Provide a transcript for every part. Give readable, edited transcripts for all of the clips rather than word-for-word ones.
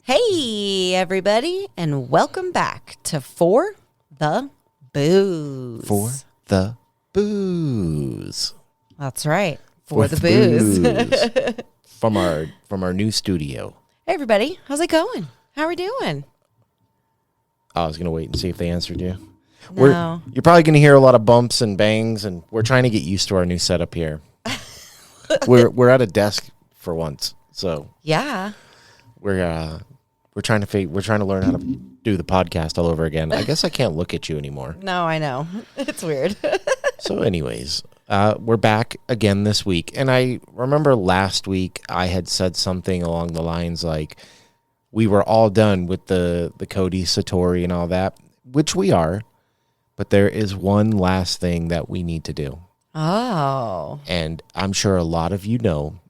Hey, everybody, and welcome back to For the Booze. For the Booze. That's right. For the Booze. From our new studio. Hey, everybody. How's it going? How are we doing? I was going to wait and see if they answered you. No. You're probably going to hear a lot of bumps and bangs, and we're trying to get used to our new setup here. we're at a desk for once, so Yeah. we're trying to learn how to do the podcast all over again. I guess I can't look at you anymore. No, I know. It's weird. So anyways, we're back again this week. And I remember last week I had said something along the lines like we were all done with the Cody, Satori, and all that, which we are. But there is one last thing that we need to do. Oh. And I'm sure a lot of you know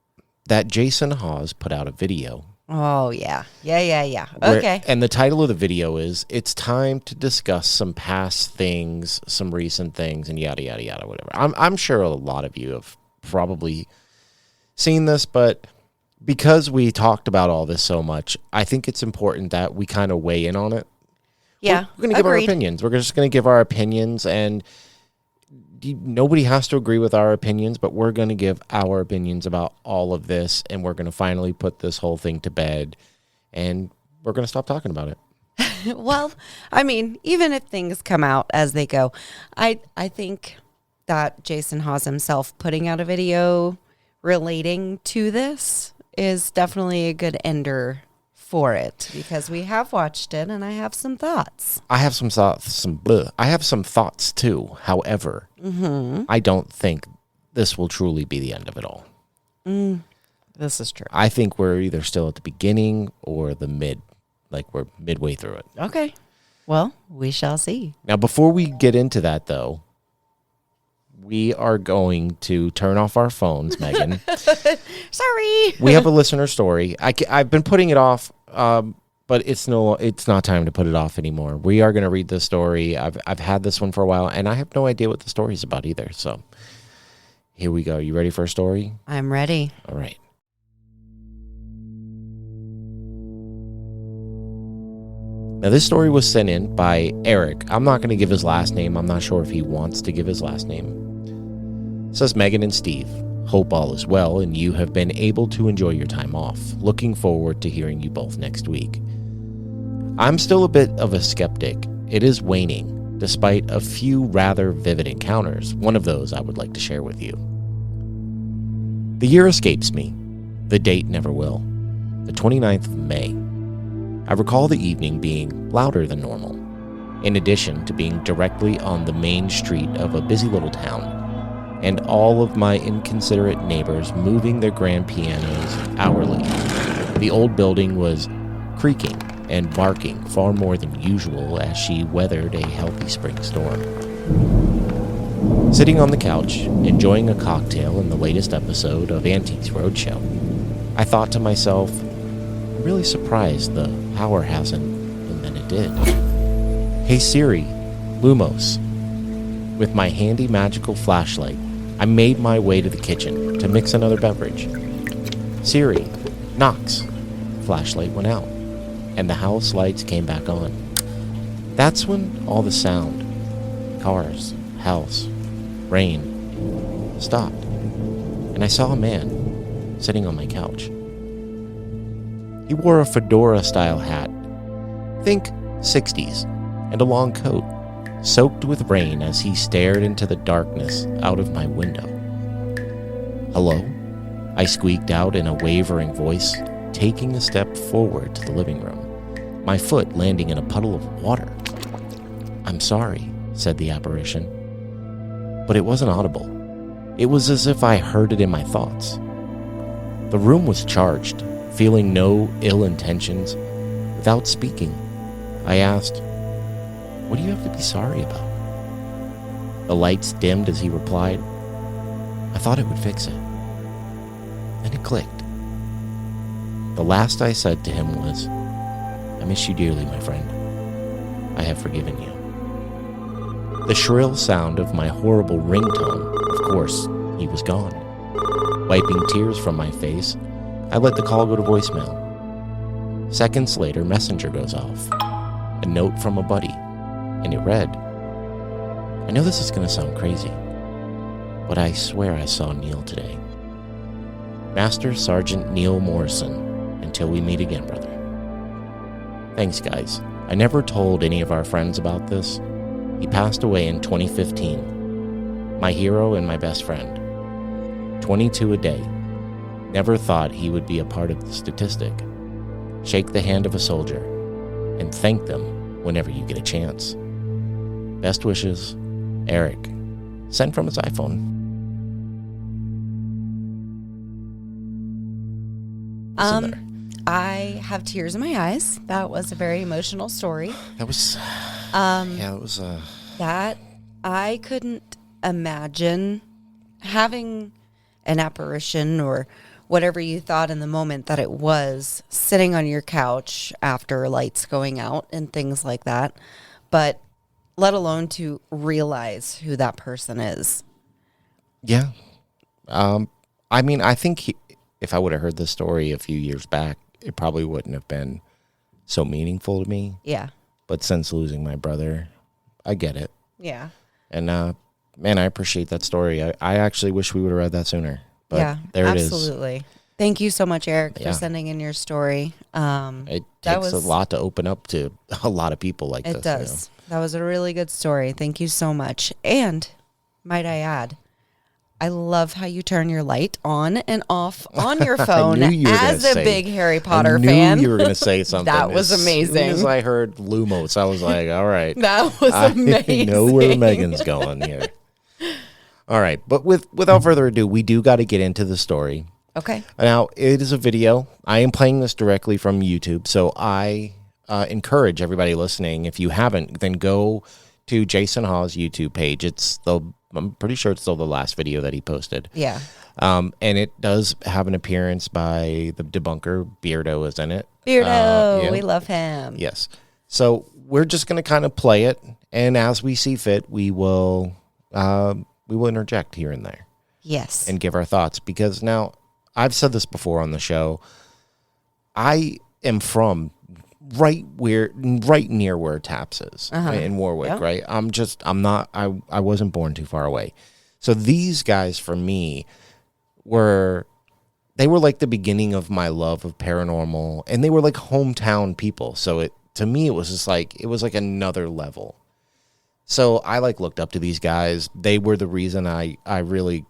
that Jason Hawes put out a video. Oh, yeah. Yeah. Okay. And the title of the video is, it's time to discuss some past things, some recent things, and yada, yada, yada, whatever. I'm sure a lot of you have probably seen this, but because we talked about all this so much, I think it's important that we kind of weigh in on it. Yeah. We're going to give our opinions. We're just going to give our opinions, and nobody has to agree with our opinions, but we're going to give our opinions about all of this, and we're going to finally put this whole thing to bed, and we're going to stop talking about it. Well, I mean, even if things come out as they go, I think that Jason Hawes himself putting out a video relating to this is definitely a good ender for it, because we have watched it and I have some thoughts. I have some thoughts, I have some thoughts too. However, I don't think this will truly be the end of it all. This is true. I think we're either still at the beginning or the mid, like we're midway through it. Okay. Well, we shall see. Now, before we get into that, though, we are going to turn off our phones, Megan. Sorry. We have a listener story. I've been putting it off, but it's not time to put it off anymore. We are going to read this story. I've had this one for a while, and I have no idea what the story's about either. So here we go. You ready for a story? I'm ready. All right. Now, this story was sent in by Eric. I'm not going to give his last name. I'm not sure if he wants to give his last name. It says, Megan and Steve, hope all is well and you have been able to enjoy your time off. Looking forward to hearing you both next week. I'm still a bit of a skeptic. It is waning, despite a few rather vivid encounters. One of those I would like to share with you. The year escapes me. The date never will. The 29th of May. I recall the evening being louder than normal, in addition to being directly on the main street of a busy little town, and all of my inconsiderate neighbors moving their grand pianos hourly. The old building was creaking and barking far more than usual as she weathered a healthy spring storm. Sitting on the couch, enjoying a cocktail in the latest episode of Antiques Roadshow, I thought to myself, I'm really surprised the power hasn't, and then it did. Hey Siri, Lumos. With my handy magical flashlight, I made my way to the kitchen to mix another beverage. Siri, Knox. Flashlight went out, and the house lights came back on. That's when all the sound, cars, house, rain, stopped, and I saw a man sitting on my couch. He wore a fedora-style hat, think 60s, and a long coat, soaked with rain as he stared into the darkness out of my window. Hello? I squeaked out in a wavering voice, taking a step forward to the living room, my foot landing in a puddle of water. I'm sorry, said the apparition. But it wasn't audible. It was as if I heard it in my thoughts. The room was charged, feeling no ill intentions. Without speaking, I asked, "What do you have to be sorry about?" The lights dimmed as he replied, "I thought it would fix it." Then it clicked. The last I said to him was, "I miss you dearly, my friend. I have forgiven you." The shrill sound of my horrible ringtone, of course, he was gone. Wiping tears from my face, I let the call go to voicemail. Seconds later, Messenger goes off. A note from a buddy, and it read, "I know this is going to sound crazy, but I swear I saw Neil today. Master Sergeant Neil Morrison, until we meet again, brother." Thanks, guys. I never told any of our friends about this. He passed away in 2015. My hero and my best friend. 22 a day. Never thought he would be a part of the statistic. Shake the hand of a soldier and thank them whenever you get a chance. Best wishes, Eric. Sent from his iPhone. I have tears in my eyes. That was a very emotional story. That was, it was, that I couldn't imagine having an apparition or whatever you thought in the moment that it was sitting on your couch after lights going out and things like that. But let alone to realize who that person is. Yeah. I mean, I think if I would have heard this story a few years back, it probably wouldn't have been so meaningful to me. Yeah. But since losing my brother, I get it. Yeah. And, man, I appreciate that story. I actually wish we would have read that sooner. But yeah, there it is. Absolutely. Thank you so much, Eric, for sending in your story. It takes a lot to open up to a lot of people like this. It does. That was a really good story. Thank you so much. And might I add, I love how you turn your light on and off on your phone as a big Harry Potter fan. I knew you were going to say something. That was amazing. As soon as I heard Lumos, I was like, all right. That was amazing. I know where Megan's going here. All right. But without further ado, we do got to get into the story. Okay. Now, it is a video. I am playing this directly from YouTube, so I encourage everybody listening, if you haven't, then go to Jason Hawes' YouTube page. I'm pretty sure it's still the last video that he posted. Yeah. And it does have an appearance by the debunker. Beardo is in it. Beardo, we love him. Yes. So we're just going to kind of play it, and as we see fit, we will interject here and there. Yes. And give our thoughts, because now, I've said this before on the show, I am from right near where T.A.P.S is in Warwick, right? I wasn't born too far away. So these guys for me were like the beginning of my love of paranormal, and they were like hometown people. So to me it was like another level. So I looked up to these guys. They were the reason I really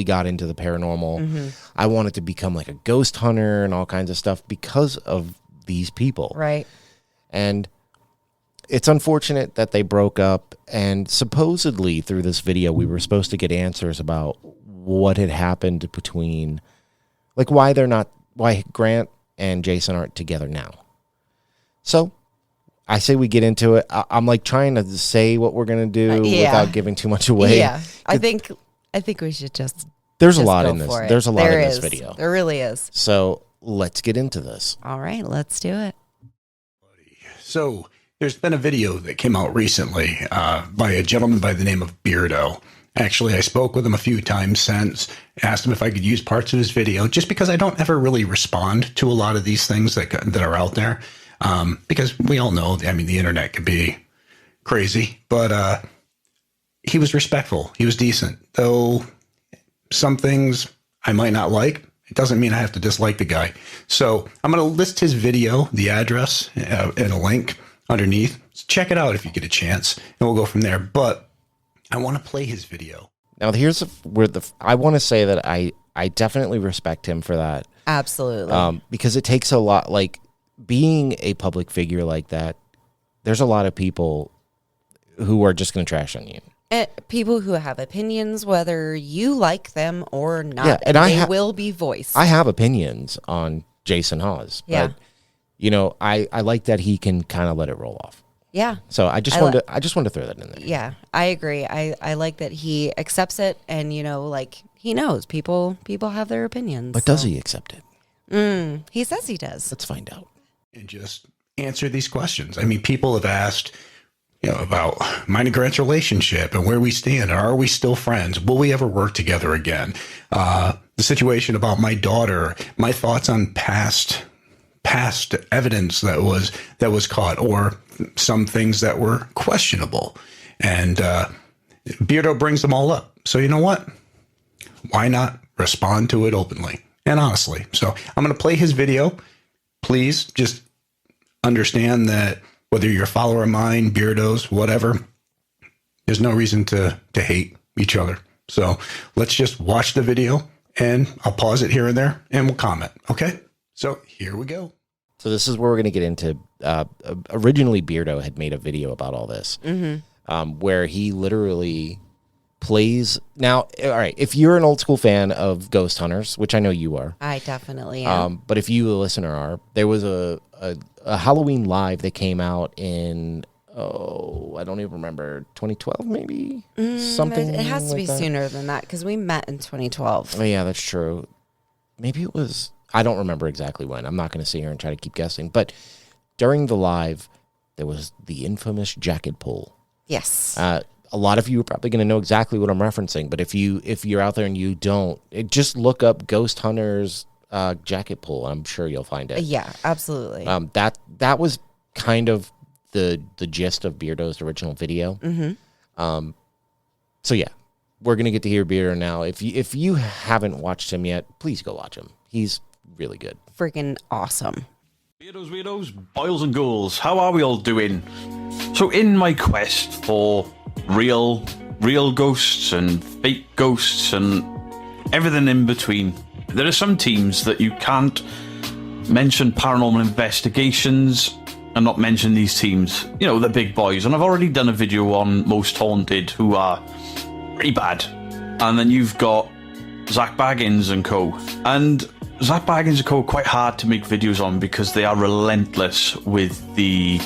got into the paranormal. Mm-hmm. I wanted to become like a ghost hunter and all kinds of stuff because of these people. Right. And it's unfortunate that they broke up, and supposedly through this video we were supposed to get answers about what had happened between, why Grant and Jason aren't together now. So I say we get into it. I'm trying to say what we're going to do without giving too much away. Yeah. I think we should just There's a lot in this. There's a lot in this video. There really is. So let's get into this. All right, let's do it. So there's been a video that came out recently by a gentleman by the name of Beardo. Actually, I spoke with him a few times since, asked him if I could use parts of his video, just because I don't ever really respond to a lot of these things that are out there. Because we all know, the internet can be crazy, but he was respectful. He was decent. Though some things I might not like, it doesn't mean I have to dislike the guy. So I'm going to list his video, the address, and a link underneath. So check it out if you get a chance, and we'll go from there. But I want to play his video. Now, here's where I want to say that I definitely respect him for that. Absolutely. Because it takes a lot, being a public figure like that, there's a lot of people who are just going to trash on you. People who have opinions, whether you like them or not, yeah, and they will be voiced. I have opinions on Jason Hawes, but I like that he can kind of let it roll off. Yeah. So I just wanted to throw that in there. Yeah, I agree. I like that he accepts it, and he knows people have their opinions. But does he accept it? He says he does. Let's find out. And just answer these questions. People have asked, about mine and Grant's relationship and where we stand. Are we still friends? Will we ever work together again? The the situation about my daughter, my thoughts on past evidence that was caught, or some things that were questionable. And Beardo brings them all up. So you know what? Why not respond to it openly and honestly? So I'm going to play his video. Please just understand that whether you're a follower of mine, Beardo's, whatever, there's no reason to hate each other. So let's just watch the video, and I'll pause it here and there, and we'll comment. Okay? So here we go. So this is where we're going to get into. Originally, Beardo had made a video about all this, where he literally plays. Now, all right, if you're an old school fan of Ghost Hunters, which I know you are, I definitely am. but if you, the listener, are, there was a Halloween Live that came out in, I don't even remember, 2012 maybe? Something. It has to like be that. sooner than that, because we met in 2012. Oh, yeah, that's true. Maybe it was, I don't remember exactly when. I'm not going to sit here and try to keep guessing. But during the live, there was the infamous jacket pull. Yes. A lot of you are probably going to know exactly what I'm referencing. But if you're out there and you don't, just look up Ghost Hunters jacket pull. I'm sure you'll find it. Yeah, absolutely. That was kind of the gist of Beardo's original video. So yeah, we're gonna get to hear Beardo now. If you haven't watched him yet, please go watch him. He's really good. Freaking awesome. Weirdos, boils and ghouls, how are we all doing? So in my quest for real ghosts and fake ghosts and everything in between, there are some teams that you can't mention paranormal investigations and not mention these teams. You know, the big boys. And I've already done a video on Most Haunted, who are pretty bad. And then you've got Zach Baggins and co. And Zach Baggins and co are quite hard to make videos on because they are relentless with the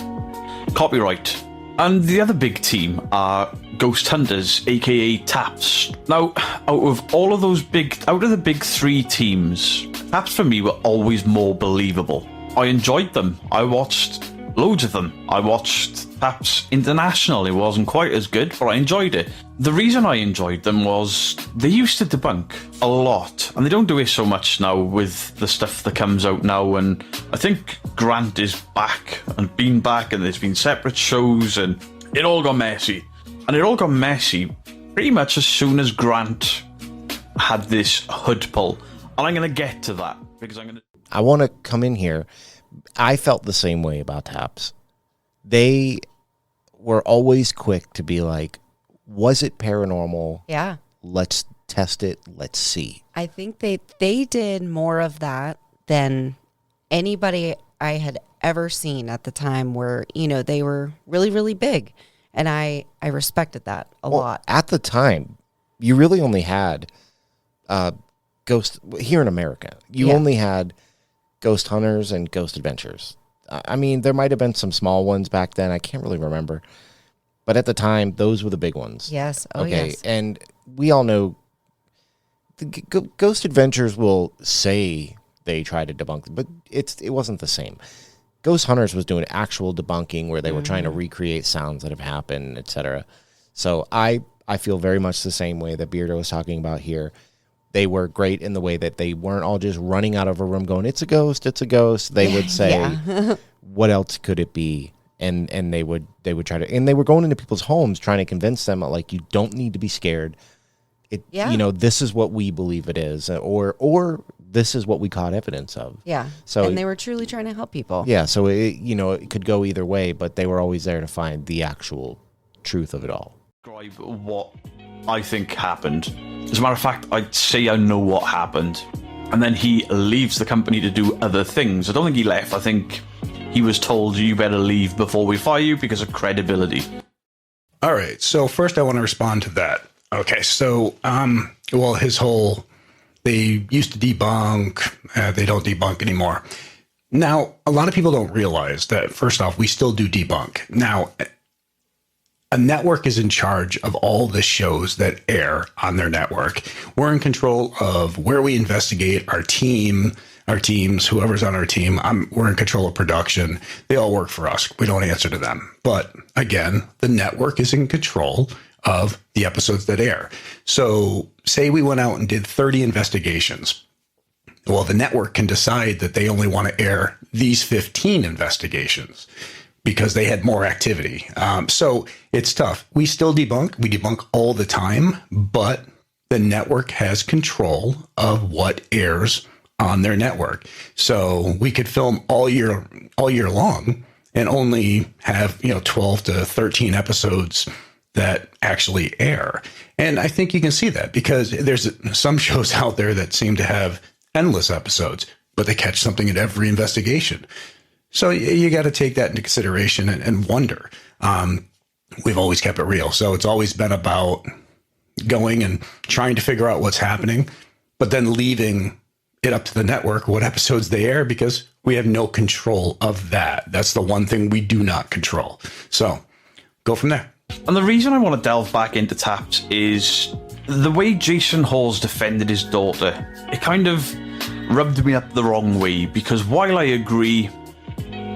copyright. And the other big team are Ghost Hunters, aka T.A.P.S. Now, out of the big three teams, T.A.P.S for me were always more believable. I enjoyed them. I watched loads of them. I watched T.A.P.S International. It wasn't quite as good, but I enjoyed it. The reason I enjoyed them was they used to debunk a lot, and they don't do it so much now with the stuff that comes out now. And I think Grant is back and been back, and there's been separate shows, and it all got messy. And it all got messy pretty much as soon as Grant had this hood pull. And I'm going to get to that because I want to come in here. I felt the same way about T.A.P.S. They were always quick to be like, was it paranormal? Yeah. Let's test it. Let's see. I think they did more of that than anybody I had ever seen at the time, where, you know, they were really, really big. And I respected that a lot. At the time, you really only had Ghost here in America. You only had Ghost Hunters and Ghost Adventures. I mean, there might have been some small ones back then. I can't really remember. But at the time, those were the big ones. Yes. Oh, okay. yes. And we all know the Ghost Adventures will say they try to debunk them, but it wasn't the same. Ghost Hunters was doing actual debunking where they were trying to recreate sounds that have happened, etc. So I feel very much the same way that Beardo was talking about here. They were great in the way that they weren't all just running out of a room going, it's a ghost, it's a ghost. They would say, what else could it be? And they would try to, and they were going into people's homes trying to convince them, like, you don't need to be scared. You know, this is what we believe it is, or this is what we caught evidence of. Yeah. So, and they were truly trying to help people. Yeah. So it could go either way, but they were always there to find the actual truth of it all. Describe what I think happened. As a matter of fact, I'd say I know what happened. And then he leaves the company to do other things. I don't think he left. I think he was told, you better leave before we fire you because of credibility. All right. So first I want to respond to that. Okay. So, well, his whole, they used to debunk, they don't debunk anymore. Now, a lot of people don't realize that, first off, we still do debunk. Now, a network is in charge of all the shows that air on their network. We're in control of where we investigate, our teams, whoever's on our team. We're in control of production. They all work for us. We don't answer to them. But again, the network is in control of the episodes that air. So say we went out and did 30 investigations. Well, the network can decide that they only want to air these 15 investigations because they had more activity. So it's tough. We still debunk. We debunk all the time, but the network has control of what airs on their network. So we could film all year long and only have, 12 to 13 episodes that actually air. And I think you can see that because there's some shows out there that seem to have endless episodes, but they catch something at every investigation. So you got to take that into consideration and wonder. We've always kept it real. So it's always been about going and trying to figure out what's happening, but then leaving it up to the network what episodes they air because we have no control of that. That's the one thing we do not control. So go from there. And the reason I want to delve back into T.A.P.S is the way Jason Hawes defended his daughter. It kind of rubbed me up the wrong way because while I agree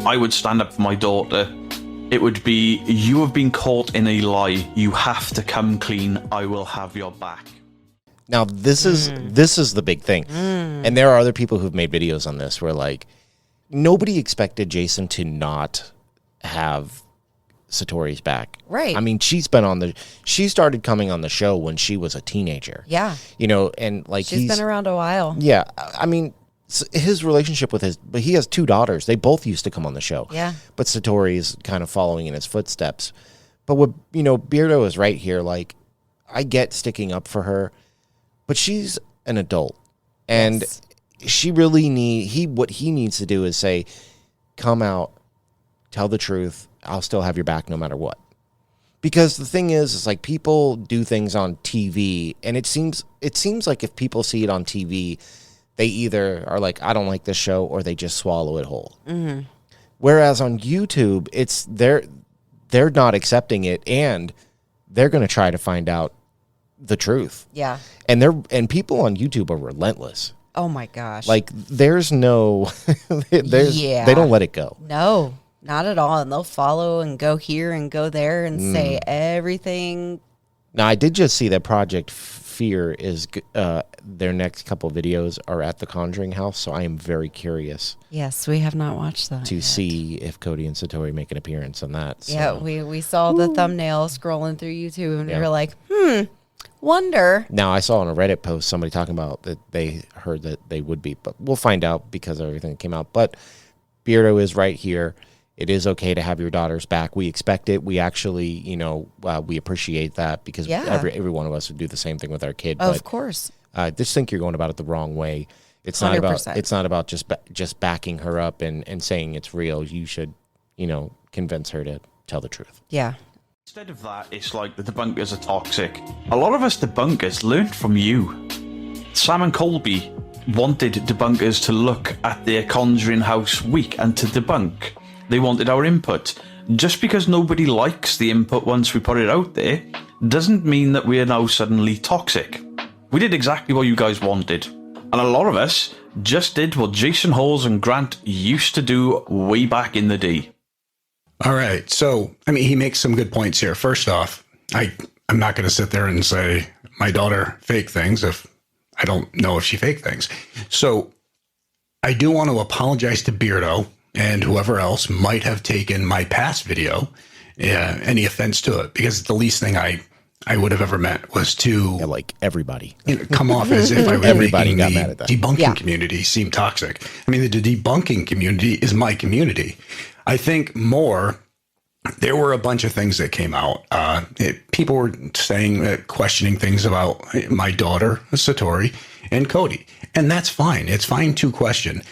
I would stand up for my daughter, it would be, you have been caught in a lie. You have to come clean. I will have your back. Now, this is the big thing. And there are other people who've made videos on this where, like, nobody expected Jason to not have Satori's back. Right. I mean, she started coming on the show when she was a teenager. Yeah. And, like, she's been around a while. Yeah. I mean, his relationship with but he has two daughters. They both used to come on the show. Yeah. But Satori is kind of following in his footsteps. But what, Beardo is right here. Like, I get sticking up for her, but she's an adult. And Yes. she really what he needs to do is say, come out, tell the truth. I'll still have your back no matter what. Because the thing is like people do things on TV, and it seems like if people see it on TV, they either are like, I don't like this show, or they just swallow it whole. Mm-hmm. Whereas on YouTube, it's they're not accepting it, and they're going to try to find out the truth. Yeah. And people on YouTube are relentless. Oh my gosh. Like there's no, they don't let it go. No, not at all. And they'll follow and go here and go there and say everything. Now, I did just see that Project Fear is their next couple of videos are at the Conjuring house, so I am very curious. Yes, we have not watched that to yet. see if Cody and Satori make an appearance on that. So. Yeah, we saw the thumbnail scrolling through YouTube, and we were like, wonder. Now, I saw on a Reddit post somebody talking about that they heard that they would be, but we'll find out because of everything that came out. But Beardo is right here. It is okay to have your daughters back. We expect it. We actually, we appreciate that because every one of us would do the same thing with our kid. Of course. I just think you're going about it the wrong way. It's 100%. not about just backing her up and saying it's real. You should, convince her to tell the truth. Yeah. Instead of that, it's like the debunkers are toxic. A lot of us debunkers learned from you. Sam and Colby wanted debunkers to look at their Conjuring House week and to debunk. They wanted our input. Just because nobody likes the input once we put it out there, doesn't mean that we are now suddenly toxic. We did exactly what you guys wanted. And a lot of us just did what Jason Hawes and Grant used to do way back in the day. All right. So, he makes some good points here. First off, I'm not going to sit there and say my daughter faked things if I don't know if she faked things. So I do want to apologize to Beardo and whoever else might have taken my past video, any offense to it, because the least thing I would have ever meant was to like everybody come off as if I was everybody making got the mad at that. debunking community seem toxic. The debunking community is my community. I think there were a bunch of things that came out. People were saying, questioning things about my daughter, Satori, and Cody. And that's fine. It's fine to question.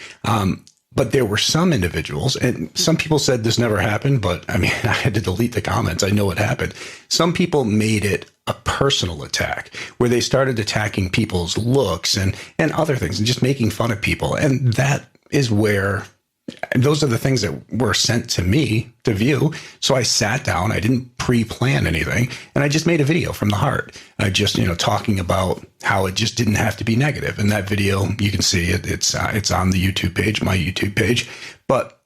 But there were some individuals, and some people said this never happened, but I had to delete the comments. I know it happened. Some people made it a personal attack where they started attacking people's looks and other things and just making fun of people. And that is where those are the things that were sent to me to view. So I sat down, I didn't pre-plan anything, and I just made a video from the heart. I just, talking about how it just didn't have to be negative. And that video, you can see it. It's on the YouTube page, my YouTube page. But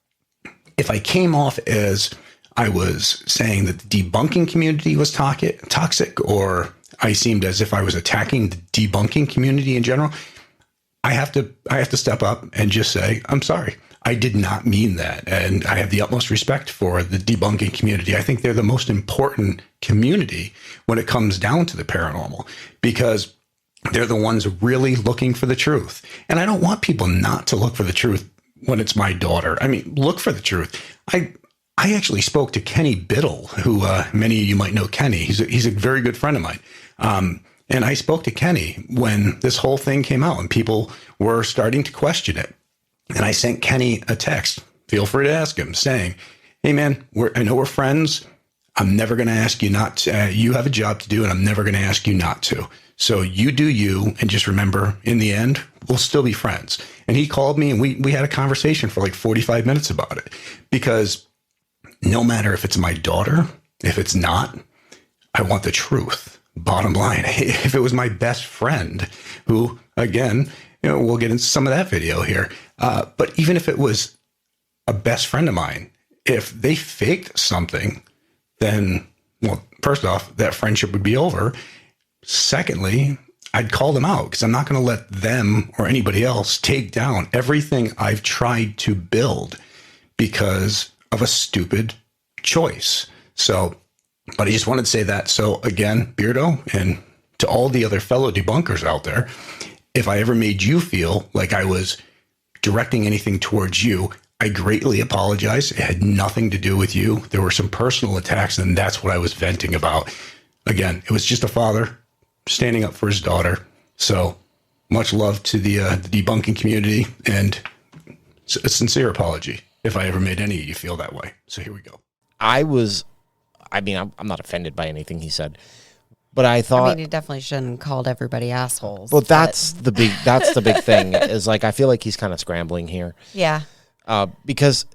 if I came off as I was saying that the debunking community was toxic, or I seemed as if I was attacking the debunking community in general, I have to step up and just say, I'm sorry. I did not mean that. And I have the utmost respect for the debunking community. I think they're the most important community when it comes down to the paranormal, because they're the ones really looking for the truth. And I don't want people not to look for the truth when it's my daughter. I mean, look for the truth. I actually spoke to Kenny Biddle, who many of you might know Kenny. He's a very good friend of mine. And I spoke to Kenny when this whole thing came out and people were starting to question it. And I sent Kenny a text. Feel free to ask him, saying, hey, man, I know we're friends. I'm never going to ask you not to. You have a job to do, and I'm never going to ask you not to. So you do you, and just remember, in the end, we'll still be friends. And he called me, and we had a conversation for like 45 minutes about it. Because no matter if it's my daughter, if it's not, I want the truth. Bottom line, if it was my best friend, who, again, we'll get into some of that video here. But even if it was a best friend of mine, if they faked something, then, well, first off, that friendship would be over. Secondly, I'd call them out, because I'm not going to let them or anybody else take down everything I've tried to build because of a stupid choice. So, but I just wanted to say that. So again, Beardo, and to all the other fellow debunkers out there, if I ever made you feel like I was directing anything towards you, I greatly apologize. It had nothing to do with you. There were some personal attacks, and that's what I was venting about. Again, it was just a father standing up for his daughter. So much love to the debunking community, and a sincere apology if I ever made any of you feel that way. So here we go. I'm not offended by anything he said, but I thought, I mean, he definitely shouldn't have called everybody assholes. Well, that's the big thing, is like, I feel like he's kind of scrambling here. Yeah. Because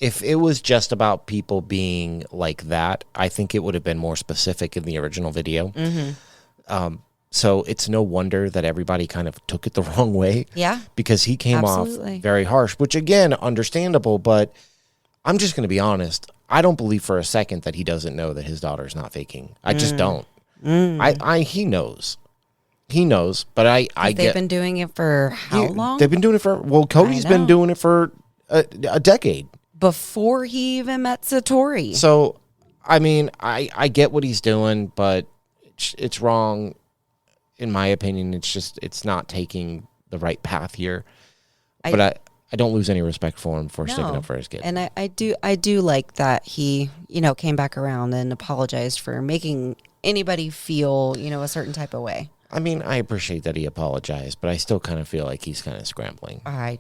if it was just about people being like that, I think it would have been more specific in the original video. Mm-hmm. So it's no wonder that everybody kind of took it the wrong way. Yeah. Because he came off very harsh, which, again, understandable, but I'm just going to be honest. I don't believe for a second that he doesn't know that his daughter's not faking. I just don't. He knows. He knows, but I get... They've been doing it for how long? They've been doing it for... Well, Cody's been doing it for a decade. Before he even met Satori. So, I mean, I get what he's doing, but it's wrong. In my opinion, it's not taking the right path here. But I don't lose any respect for him for sticking up for his kid. And I do like that he, came back around and apologized for making anybody feel, a certain type of way. I mean, I appreciate that he apologized, but I still kind of feel like he's kind of scrambling. I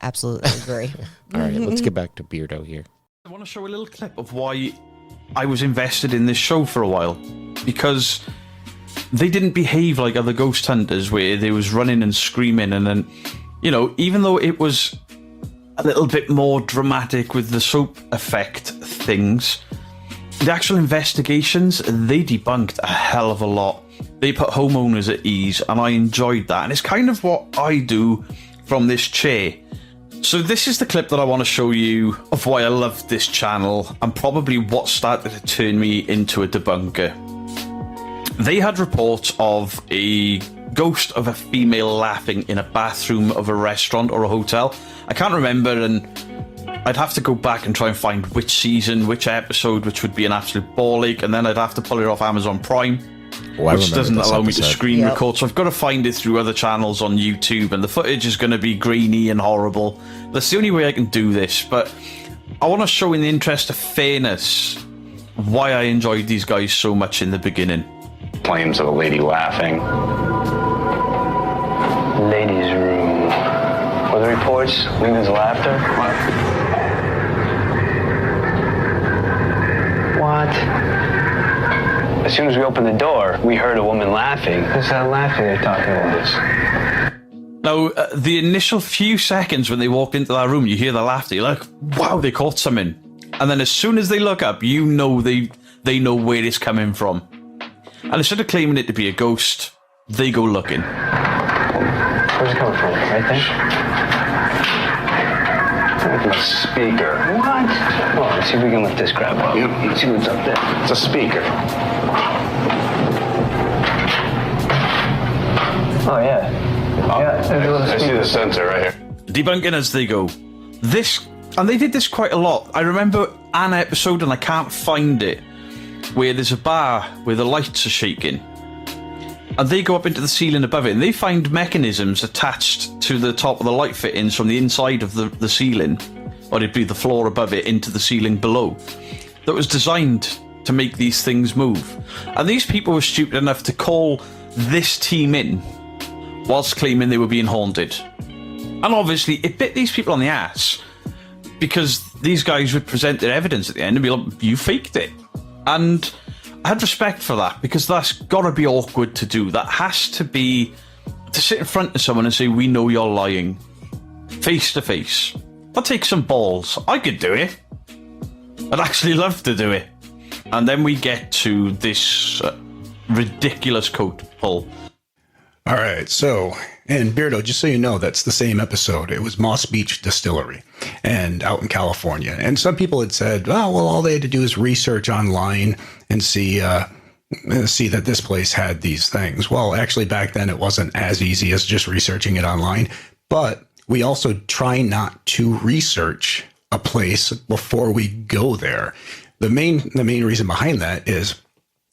absolutely agree. All right, let's get back to Beardo here. I want to show a little clip of why I was invested in this show for a while. Because they didn't behave like other ghost hunters where they was running and screaming, and then, even though it was a little bit more dramatic with the soap effect things, the actual investigations, they debunked a hell of a lot. They put homeowners at ease, and I enjoyed that. And it's kind of what I do from this chair. So this is the clip that I want to show you of why I love this channel, and probably what started to turn me into a debunker. They had reports of a ghost of a female laughing in a bathroom of a restaurant or a hotel. I can't remember, and I'd have to go back and try and find which season, which episode, which would be an absolute ball ache, and then I'd have to pull it off Amazon Prime, which doesn't allow me to screen record, so I've got to find it through other channels on YouTube, and the footage is going to be grainy and horrible. That's the only way I can do this, but I want to show, in the interest of fairness, why I enjoyed these guys so much in the beginning. Claims of a lady laughing. Ladies' room. Were the reports women's laughter? What? As soon as we opened the door, we heard a woman laughing. Who's that laughing they're talking about? Now, the initial few seconds when they walked into that room, you hear the laughter, you're like, wow, they caught something. And then as soon as they look up, they know where it's coming from. And instead of claiming it to be a ghost, they go looking. Where's it coming from? Right there? Like a speaker. What? Hold on, let's see if we can lift this crap up. Yep. Let's see what's up there. It's a speaker. Oh, yeah. There's a little I see speaker. the sensor right here. Debunking as they go. This, and they did this quite a lot. I remember an episode, and I can't find it, where there's a bar where the lights are shaking. And they go up into the ceiling above it, and they find mechanisms attached to the top of the light fittings from the inside of the ceiling, or it'd be the floor above it, into the ceiling below, that was designed to make these things move. And these people were stupid enough to call this team in whilst claiming they were being haunted. And obviously, it bit these people on the ass, because these guys would present their evidence at the end and be like, you faked it. And I had respect for that, because that's got to be awkward to do. That has to be to sit in front of someone and say, we know you're lying, face to face. That takes some balls. I could do it. I'd actually love to do it. And then we get to this ridiculous coat pull. All right, so, and Beardo, just so you know, that's the same episode. It was Moss Beach Distillery, and out in California. And some people had said, oh, well, all they had to do is research online and see that this place had these things. Well, actually, back then, it wasn't as easy as just researching it online. But we also try not to research a place before we go there. The main reason behind that is,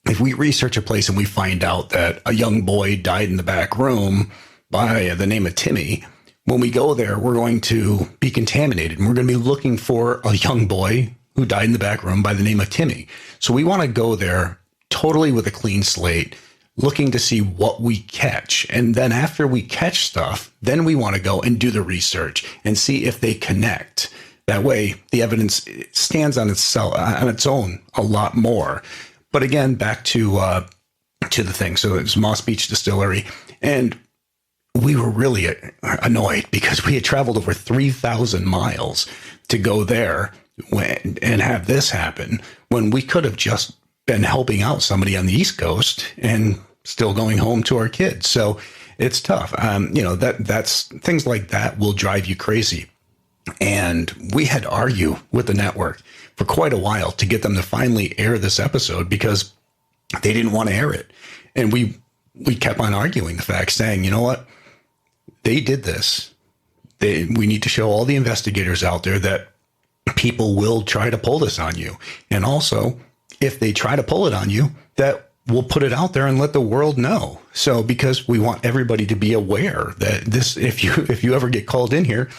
if we research a place and we find out that a young boy died in the back room by the name of Timmy, when we go there, we're going to be contaminated, and we're going to be looking for a young boy who died in the back room by the name of Timmy. So we want to go there totally with a clean slate, looking to see what we catch. And then after we catch stuff, then we want to go and do the research and see if they connect. That way, the evidence stands on its own a lot more. But again, back to the thing. So it was Moss Beach Distillery, and we were really annoyed because we had traveled over 3,000 miles to go there and have this happen, when we could have just been helping out somebody on the East Coast and still going home to our kids. So it's tough. That's things like that will drive you crazy. And we had to argue with the network for quite a while to get them to finally air this episode, because they didn't want to air it. And we kept on arguing the fact, saying, you know what? They did this. We need to show all the investigators out there that people will try to pull this on you. And also, if they try to pull it on you, that we'll put it out there and let the world know. So, because we want everybody to be aware that this, if you ever get called in here,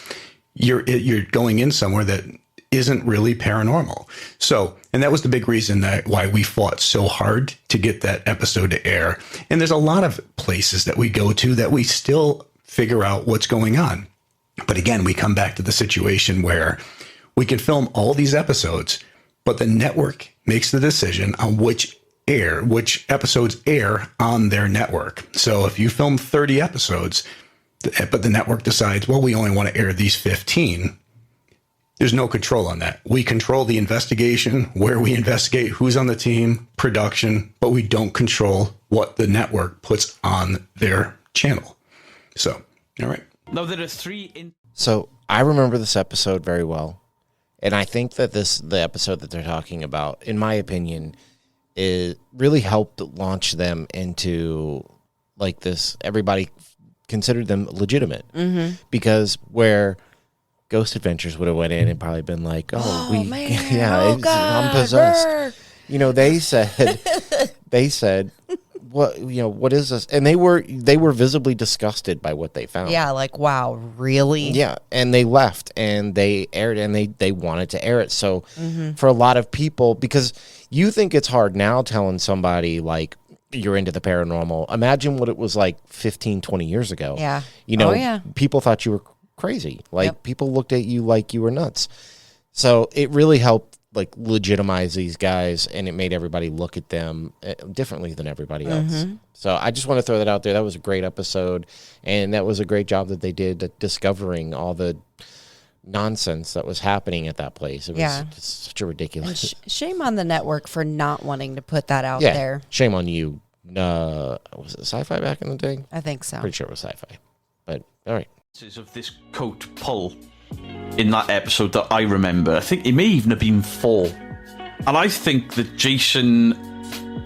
you're going in somewhere that isn't really paranormal. So, and that was the big reason why we fought so hard to get that episode to air. And there's a lot of places that we go to that we still figure out what's going on. But again, we come back to the situation where we can film all these episodes, but the network makes the decision on which episodes air on their network. So if you film 30 episodes, but the network decides, well, we only want to air these 15, there's no control on that. We control the investigation, where we investigate, who's on the team, production, but we don't control what the network puts on their channel. So, all right. Now, there are three... So I remember this episode very well. And I think that the episode that they're talking about, in my opinion, it really helped launch them into like this. Everybody considered them legitimate, because where Ghost Adventures would have went in and probably been like, I'm possessed. Brr. You know, they said, what is this? And they were visibly disgusted by what they found. Yeah, like, wow, really? Yeah, and they left, and they aired it, and they wanted to air it. So for a lot of people, because you think it's hard now telling somebody, like, you're into the paranormal. Imagine what it was like 15, 20 years ago. Yeah. You know, people thought you were crazy. Like, people looked at you like you were nuts. So it really helped, like, legitimize these guys, and it made everybody look at them differently than everybody else. So I just want to throw that out there. That was a great episode, and that was a great job that they did at discovering all the nonsense that was happening at that place. It was just such a ridiculous... Shame on the network for not wanting to put that out there. Shame on you. Was it Sci-Fi back in the day? I think so. Pretty sure it was Sci-Fi. But, all right. Of this coat pull, in that episode that I remember. I think it may even have been 4. And I think that Jason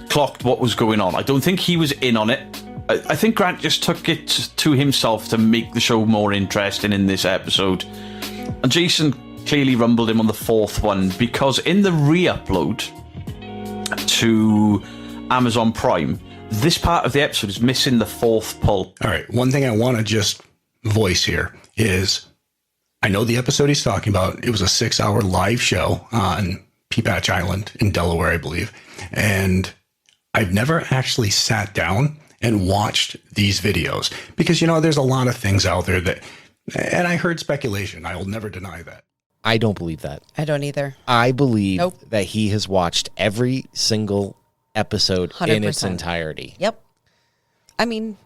clocked what was going on. I don't think he was in on it. I think Grant just took it to himself to make the show more interesting in this episode. And Jason clearly rumbled him on the 4th one, because in the re-upload to Amazon Prime, this part of the episode is missing the 4th pull. All right. One thing I want to just voice here is I know the episode he's talking about. It was a 6-hour live show on P.A.P. Island in Delaware, I believe. And I've never actually sat down and watched these videos because, you know, there's a lot of things out there that, and I heard speculation. I will never deny that. I don't believe that. I don't either. I believe that he has watched every single episode 100%. in its entirety. Yep. I mean,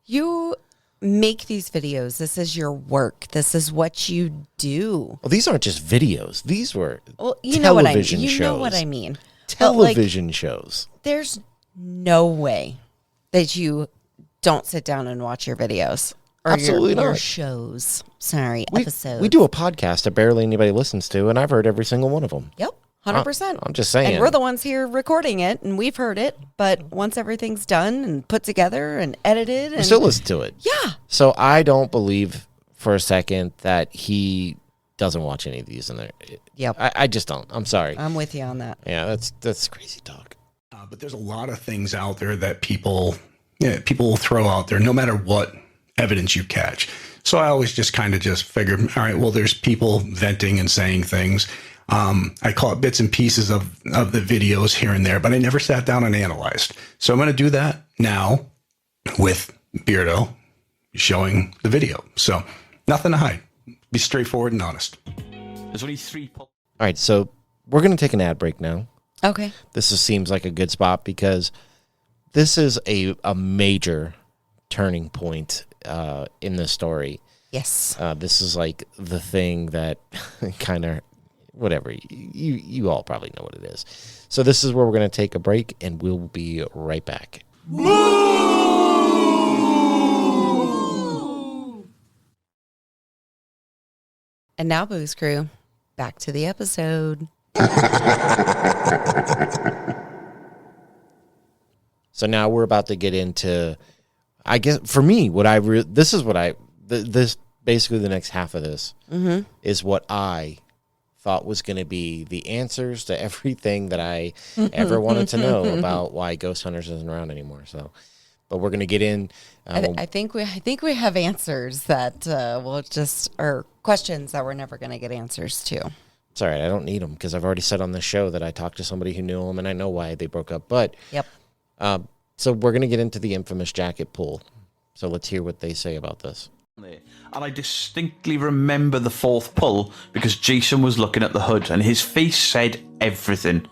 you make these videos. This is your work. This is what you do. Well, these aren't just videos. These were you know what I mean. shows. You know what I mean. Television shows. There's no way that you don't sit down and watch your videos. Or Absolutely your not. shows. Sorry, We episodes. do a podcast that barely anybody listens to, and I've heard every single one of them. Yep, 100%. I'm just saying. And we're the ones here recording it, and we've heard it. But once everything's done and put together and edited, We and still listen to it. yeah, So I don't believe for a second that he doesn't watch any of these in there. Yep. I just don't. I'm sorry. I'm with you on that. Yeah, that's crazy talk. But there's a lot of things out there that people will throw out there, no matter what evidence you catch. So I always just kind of just figured, all right, well, there's people venting and saying things. I caught bits and pieces of the videos here and there, but I never sat down and analyzed. So I'm going to do that now with Beardo showing the video. So nothing to hide. Be straightforward and honest. There's only 3 pulls. All right, so we're going to take an ad break now. Okay. Seems like a good spot because this is a major turning point in the story. Yes. This is like the thing that kind of, whatever, you all probably know what it is. So this is where we're going to take a break, and we'll be right back. And now, Booze Crew, back to the episode. So now we're about to get into, I guess, for me, this basically the next half of this is what I thought was going to be the answers to everything that I ever wanted to know about why Ghost Hunters isn't around anymore. So, but we're going to get in. I think we have answers that or questions that we're never going to get answers to. It's all right. I don't need them because I've already said on the show that I talked to somebody who knew them and I know why they broke up. But Yep. So we're going to get into the infamous jacket pull. So let's hear what they say about this. And I distinctly remember the 4th pull because Jason was looking at the hood and his face said everything.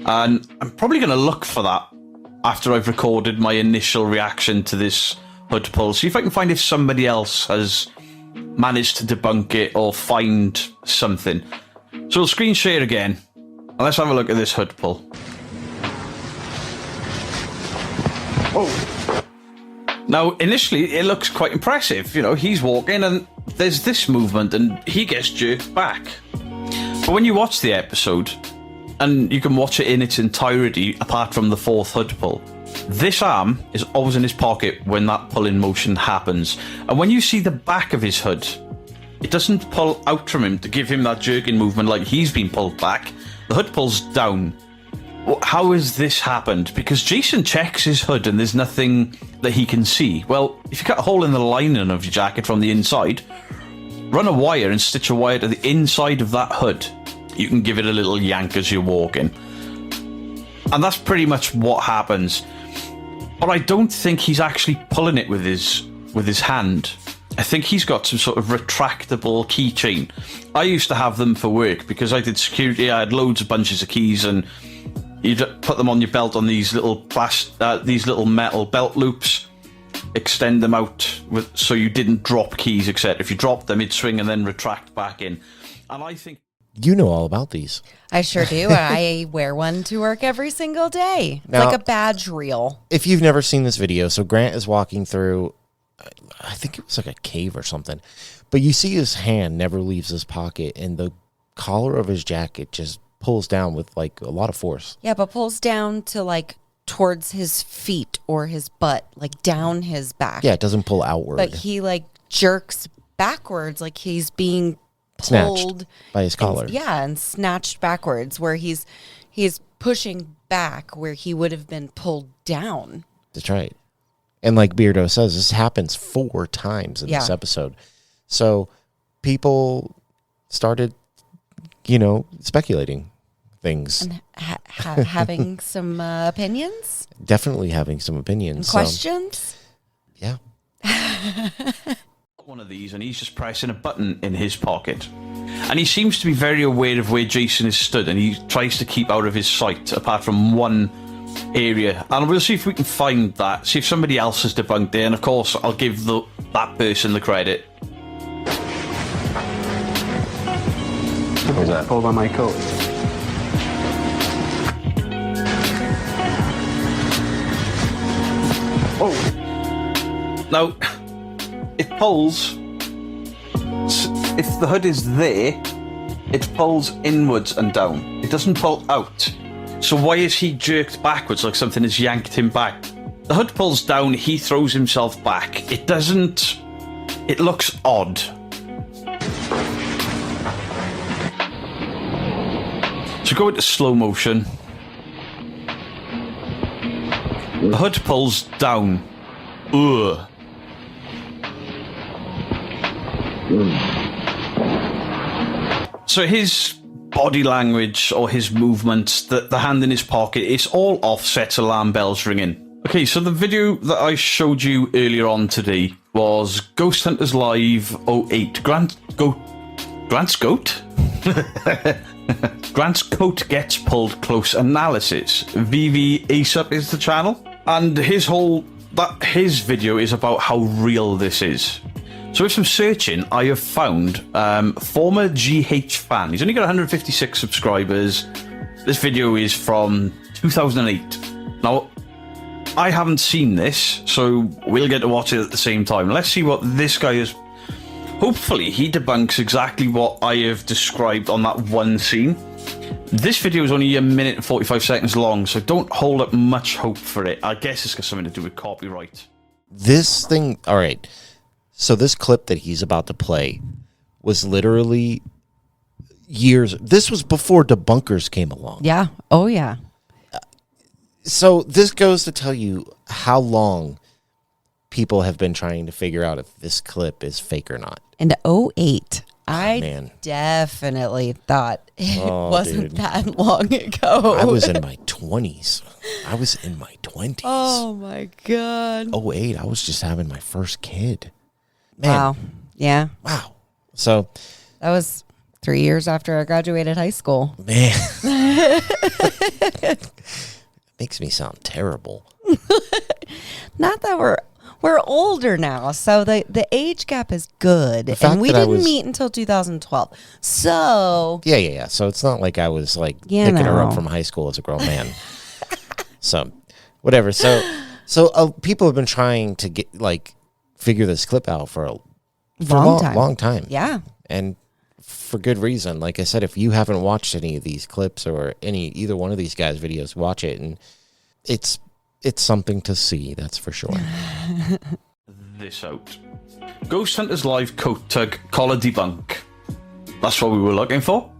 And I'm probably going to look for that after I've recorded my initial reaction to this hood pull. See if I can find if somebody else has managed to debunk it or find something. So we'll screen share again. And let's have a look at this hood pull. Whoa. Now, initially, it looks quite impressive. You know, he's walking and there's this movement and he gets jerked back. But when you watch the episode, and you can watch it in its entirety apart from the 4th hood pull, this arm is always in his pocket when that pulling motion happens. And when you see the back of his hood, it doesn't pull out from him to give him that jerking movement like he's been pulled back. The hood pulls down. How has this happened? Because Jason checks his hood and there's nothing that he can see. Well, if you cut a hole in the lining of your jacket from the inside, run a wire and stitch a wire to the inside of that hood. You can give it a little yank as you're walking. And that's pretty much what happens. But I don't think he's actually pulling it with his hand. I think he's got some sort of retractable keychain. I used to have them for work because I did security. I had loads of bunches of keys and you'd put them on your belt on these little metal belt loops, extend them out so you didn't drop keys, etc. If you dropped them, it'd swing and then retract back in. And I think You know all about these. I sure do. I wear one to work every single day. It's Now, like a badge reel. If you've never seen this video, so Grant is walking through I think it was like a cave or something. But you see his hand never leaves his pocket, and the collar of his jacket just pulls down with like a lot of force. Yeah, but pulls down to like towards his feet or his butt, like down his back. Yeah, it doesn't pull outward. But he like jerks backwards, like he's being Snatched pulled by his collar. And snatched backwards, where he's pushing back where he would have been pulled down. That's right. And like Beardo says, this happens 4 times in this episode. So people started, speculating things. And having some opinions? Definitely having some opinions. And questions? Yeah. One of these, and he's just pressing a button in his pocket. And he seems to be very aware of where Jason is stood, and he tries to keep out of his sight, apart from one area. And we'll see if we can find that, see if somebody else has debunked it, and of course I'll give that person the credit. What was that? Pulled on my coat. Oh! Now, it pulls... If the hood is there, it pulls inwards and down. It doesn't pull out. So why is he jerked backwards like something has yanked him back? The hood pulls down, he throws himself back. It doesn't... It looks odd. So go into slow motion. The hood pulls down. Ugh. So his body language or his movements, the hand in his pocket, it's all offset alarm bells ringing. Okay, so the video that I showed you earlier on today was Ghost Hunters Live 08. Grant's goat? Grant's coat gets pulled close analysis. VV ASAP is the channel. And his video is about how real this is. So with some searching, I have found former GH fan. He's only got 156 subscribers. This video is from 2008. Now, I haven't seen this, so we'll get to watch it at the same time. Let's see what this guy is. Hopefully, he debunks exactly what I have described on that one scene. This video is only 1 minute and 45 seconds long, so don't hold up much hope for it. I guess it's got something to do with copyright. This thing, all right. So this clip that he's about to play was literally years. This was before debunkers came along. Yeah. Oh, yeah. So this goes to tell you how long people have been trying to figure out if this clip is fake or not. In 08, I man. Definitely thought it wasn't dude. that long ago. I was in my 20s. Oh, my God. 08, I was just having my first kid. Man. Wow. Yeah. Wow. So that was 3 years after I graduated high school. Man. Makes me sound terrible. Not that we're older now, so the age gap is good. And we didn't meet until 2012. So Yeah. So it's not like I was like picking her up from high school as a grown man. So whatever. So people have been trying to get figure this clip out for a long time. Yeah. And for good reason. Like I said, if you haven't watched any of these clips or either one of these guys' videos, watch it, and it's something to see, that's for sure. This out. Ghost Hunters Live coat tug collar debunk. That's what we were looking for.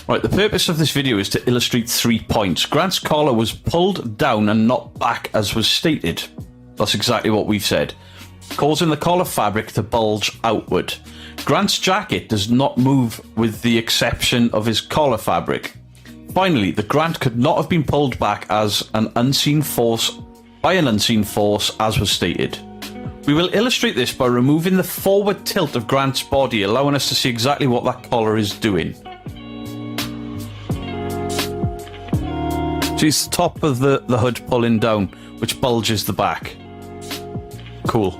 Right, the purpose of this video is to illustrate 3 points. Grant's collar was pulled down and not back as was stated. That's exactly what we've said, causing the collar fabric to bulge outward. Grant's jacket does not move with the exception of his collar fabric. Finally, the Grant could not have been pulled back as an unseen force by an unseen force as was stated. We will illustrate this by removing the forward tilt of Grant's body, allowing us to see exactly what that collar is doing. See, it's the top of the hood pulling down, which bulges the back. Cool.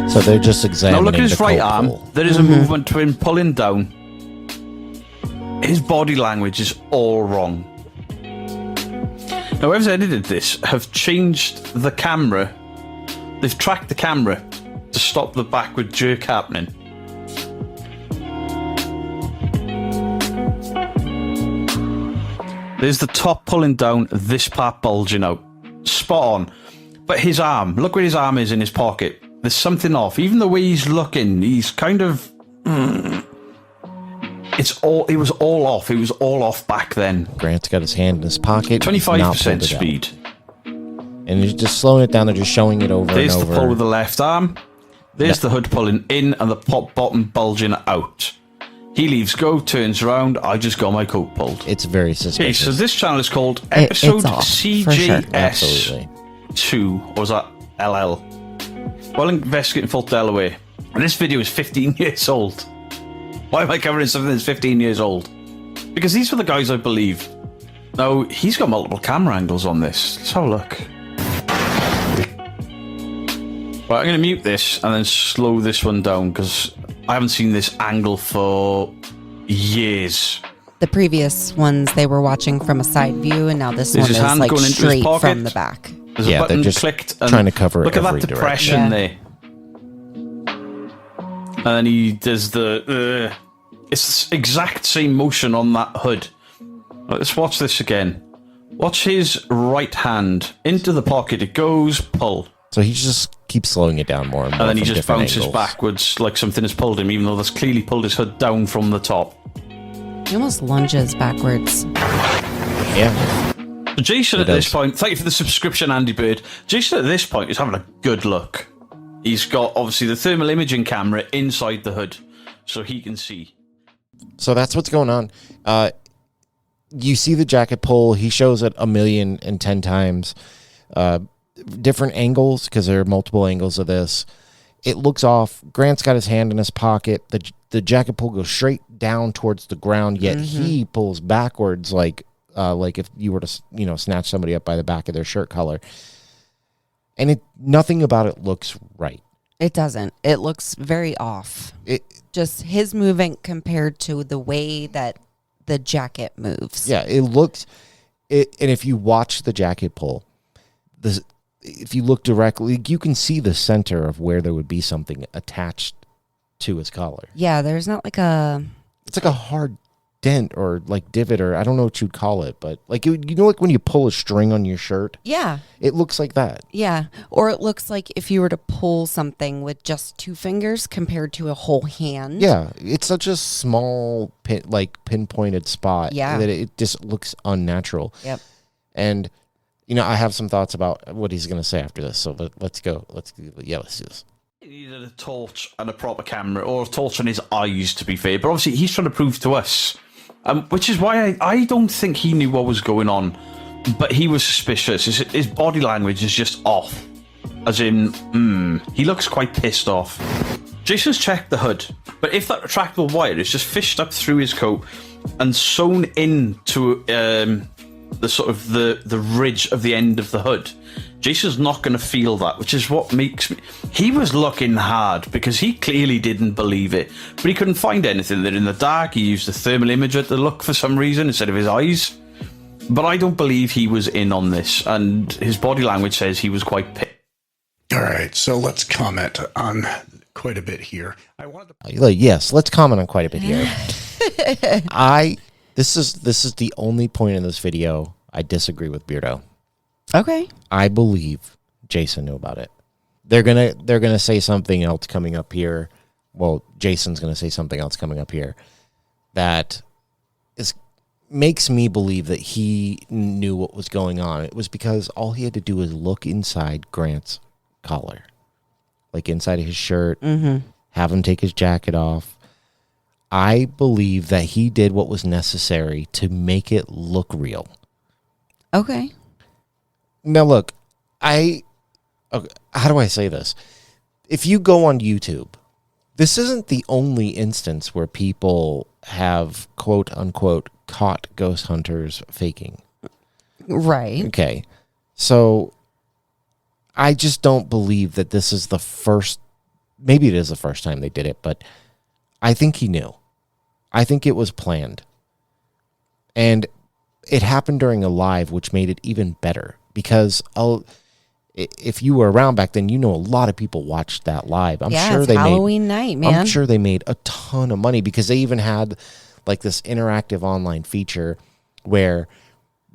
So they're just examining. Now look at his right arm. Pull. There is a movement to him pulling down. His body language is all wrong. Now whoever's edited this have changed the camera. They've tracked the camera to stop the backward jerk happening. There's the top pulling down, this part bulging out. Spot on. But his arm, look where his arm is in his pocket. There's something off. Even the way he's looking, he's kind of... It was all off. It was all off back then. Grant's got his hand in his pocket. 25% speed. And he's just slowing it down. They're just showing it over There's and over. the pull with the left arm. There's the hood pulling in and the pop bottom bulging out. He leaves go, turns around. I just got my coat pulled. It's very Okay, suspicious. so this channel is called Episode it's off, for sure. Absolutely. CJS2, or was that LL? While investigating Fort Delaware. And this video is 15 years old. Why am I covering something that's 15 years old? Because these were the guys I believe. Now, he's got multiple camera angles on this. Let's have a look. Right, I'm going to mute this and then slow this one down because I haven't seen this angle for years. The previous ones they were watching from a side view, and now this There's one his is hand like going into his straight pocket. from the back. There's Yeah, a button they're just clicked and trying to cover look at that every depression direction. there. And then he does the... it's the exact same motion on that hood. Let's watch this again. Watch his right hand into the pocket. It goes, pull. So he just keeps slowing it down more and more. And then he from just different bounces angles. backwards like something has pulled him, even though that's clearly pulled his hood down from the top. He almost lunges backwards. Yeah. So Jason It at this does. point, thank you for the subscription, Andy Bird. Jason at this point is having a good look. He's got, obviously, the thermal imaging camera inside the hood, so he can see. So that's what's going on. You see the jacket pull. He shows it 1,010 times. Different angles, because there are multiple angles of this. It looks off. Grant's got his hand in his pocket. The jacket pull goes straight down towards the ground, yet he pulls backwards like if you were to, snatch somebody up by the back of their shirt collar. And nothing about it looks right. It doesn't. It looks very off. Just his movement compared to the way that the jacket moves. Yeah, it looks... And if you watch the jacket pull, if you look directly, you can see the center of where there would be something attached to his collar. Yeah, there's not like a... It's like a hard dent or like divot, or I don't know what you'd call it, but like like when you pull a string on your shirt? Yeah. It looks like that. Yeah. Or it looks like if you were to pull something with just 2 fingers compared to a whole hand. Yeah, it's such a small pinpointed spot that it just looks unnatural. Yep. And I have some thoughts about what he's going to say after this. So let's go. Let's do this. He needed a torch and a proper camera, or a torch on his eyes, to be fair. But obviously, he's trying to prove to us, which is why I don't think he knew what was going on. But he was suspicious. His body language is just off. As in, he looks quite pissed off. Jason's checked the hood, but if that retractable wire is just fished up through his coat and sewn into the sort of the ridge of the end of the hood, Jason's not going to feel that, which is what makes me... He was looking hard because he clearly didn't believe it, but he couldn't find anything there in the dark. He used the thermal imager to look for some reason instead of his eyes. But I don't believe he was in on this, and his body language says he was quite pissed. All right, so let's comment on quite a bit here. I wanted to... Yes, let's comment on quite a bit here. This is the only point in this video I disagree with Beardo. Okay. I believe Jason knew about it. They're gonna say something else coming up here. Well, Jason's gonna say something else coming up here that makes me believe that he knew what was going on. It was because all he had to do was look inside Grant's collar, like inside of his shirt, have him take his jacket off. I believe that he did what was necessary to make it look real. Okay. Now, look, how do I say this? If you go on YouTube, this isn't the only instance where people have, quote unquote, caught ghost hunters faking. Right. Okay. So I just don't believe that this is the first, maybe it is the first time they did it, but I think he knew. I think it was planned. And it happened during a live, which made it even better because if you were around back then, a lot of people watched that live. I'm sure it's they Halloween night, man. I'm sure they made a ton of money because they even had like this interactive online feature where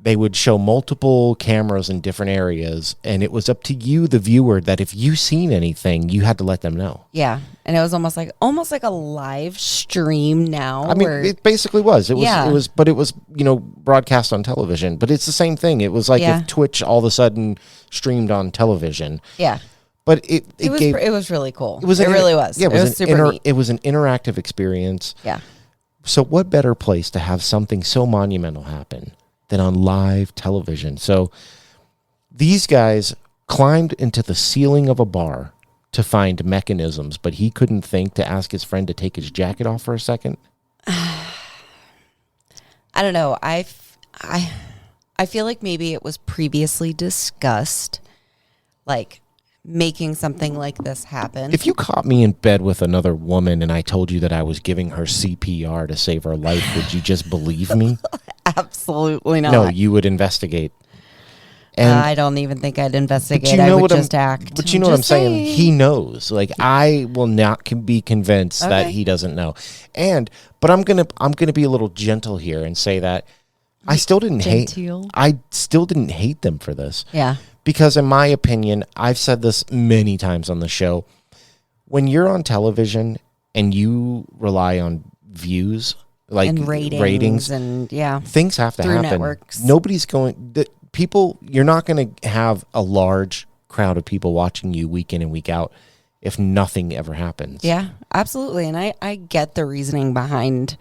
they would show multiple cameras in different areas, and it was up to you, the viewer, that if you seen anything, you had to let them know. Yeah, and it was almost like a live stream now. I mean, it basically was. It was, but it was, broadcast on television. But it's the same thing. It was like if Twitch all of a sudden streamed on television. Yeah. But it was really cool. It really was. Yeah, it was super neat. It was an interactive experience. Yeah. So what better place to have something so monumental happen than on live television? So these guys climbed into the ceiling of a bar to find mechanisms, but he couldn't think to ask his friend to take his jacket off for a second. I don't know. I feel like maybe it was previously discussed, like making something like this happen. If you caught me in bed with another woman and I told you that I was giving her CPR to save her life, would you just believe me? Absolutely not. No, you would investigate. And I don't even think I'd investigate. I would just act. But you know what I'm saying? He knows. Like, I will not be convinced that he doesn't know. But I'm gonna be a little gentle here and say that I still didn't hate them for this. Yeah. Because in my opinion, I've said this many times on the show, when you're on television and you rely on views, like and ratings and things have to happen. Networks. Nobody's going, you're not going to have a large crowd of people watching you week in and week out if nothing ever happens. Yeah, absolutely. And I get the reasoning behind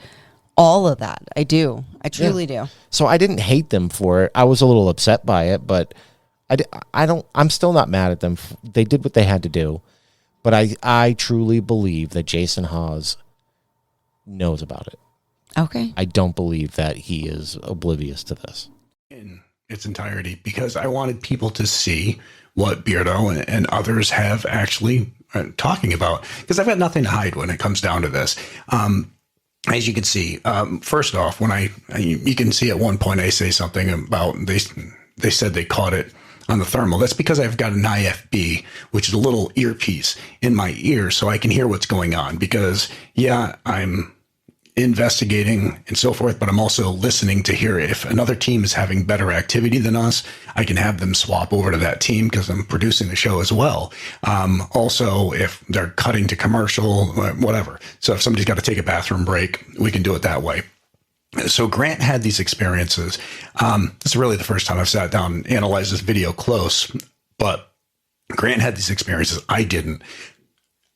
all of that. I do. I truly do. So I didn't hate them for it. I was a little upset by it, but I'm still not mad at them. They did what they had to do. But I truly believe that Jason Hawes knows about it. Okay. I don't believe that he is oblivious to this. In its entirety, because I wanted people to see what Beardo and others have actually talking about, because I've got nothing to hide when it comes down to this. As you can see, first off, when you can see at one point I say something about they said they caught it on the thermal. That's because I've got an IFB, which is a little earpiece in my ear so I can hear what's going on, because I'm investigating and so forth, but I'm also listening to hear if another team is having better activity than us. I can have them swap over to that team because I'm producing the show as well. Also, if they're cutting to commercial, whatever. So if somebody's got to take a bathroom break, we can do it that way. So Grant had these experiences. It's really the first time I've sat down and analyzed this video close, but Grant had these experiences. I didn't.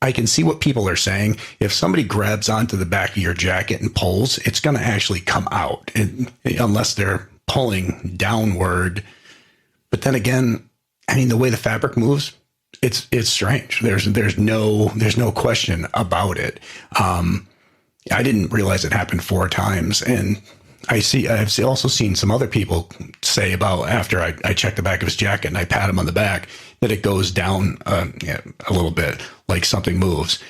I can see what people are saying. If somebody grabs onto the back of your jacket and pulls, it's going to actually come out, unless they're pulling downward. But then again, I mean, the way the fabric moves, it's strange. There's no question about it. I didn't realize it happened 4 times, and I've also seen some other people say about after I check the back of his jacket and I pat him on the back that it goes down a little bit, like something moves.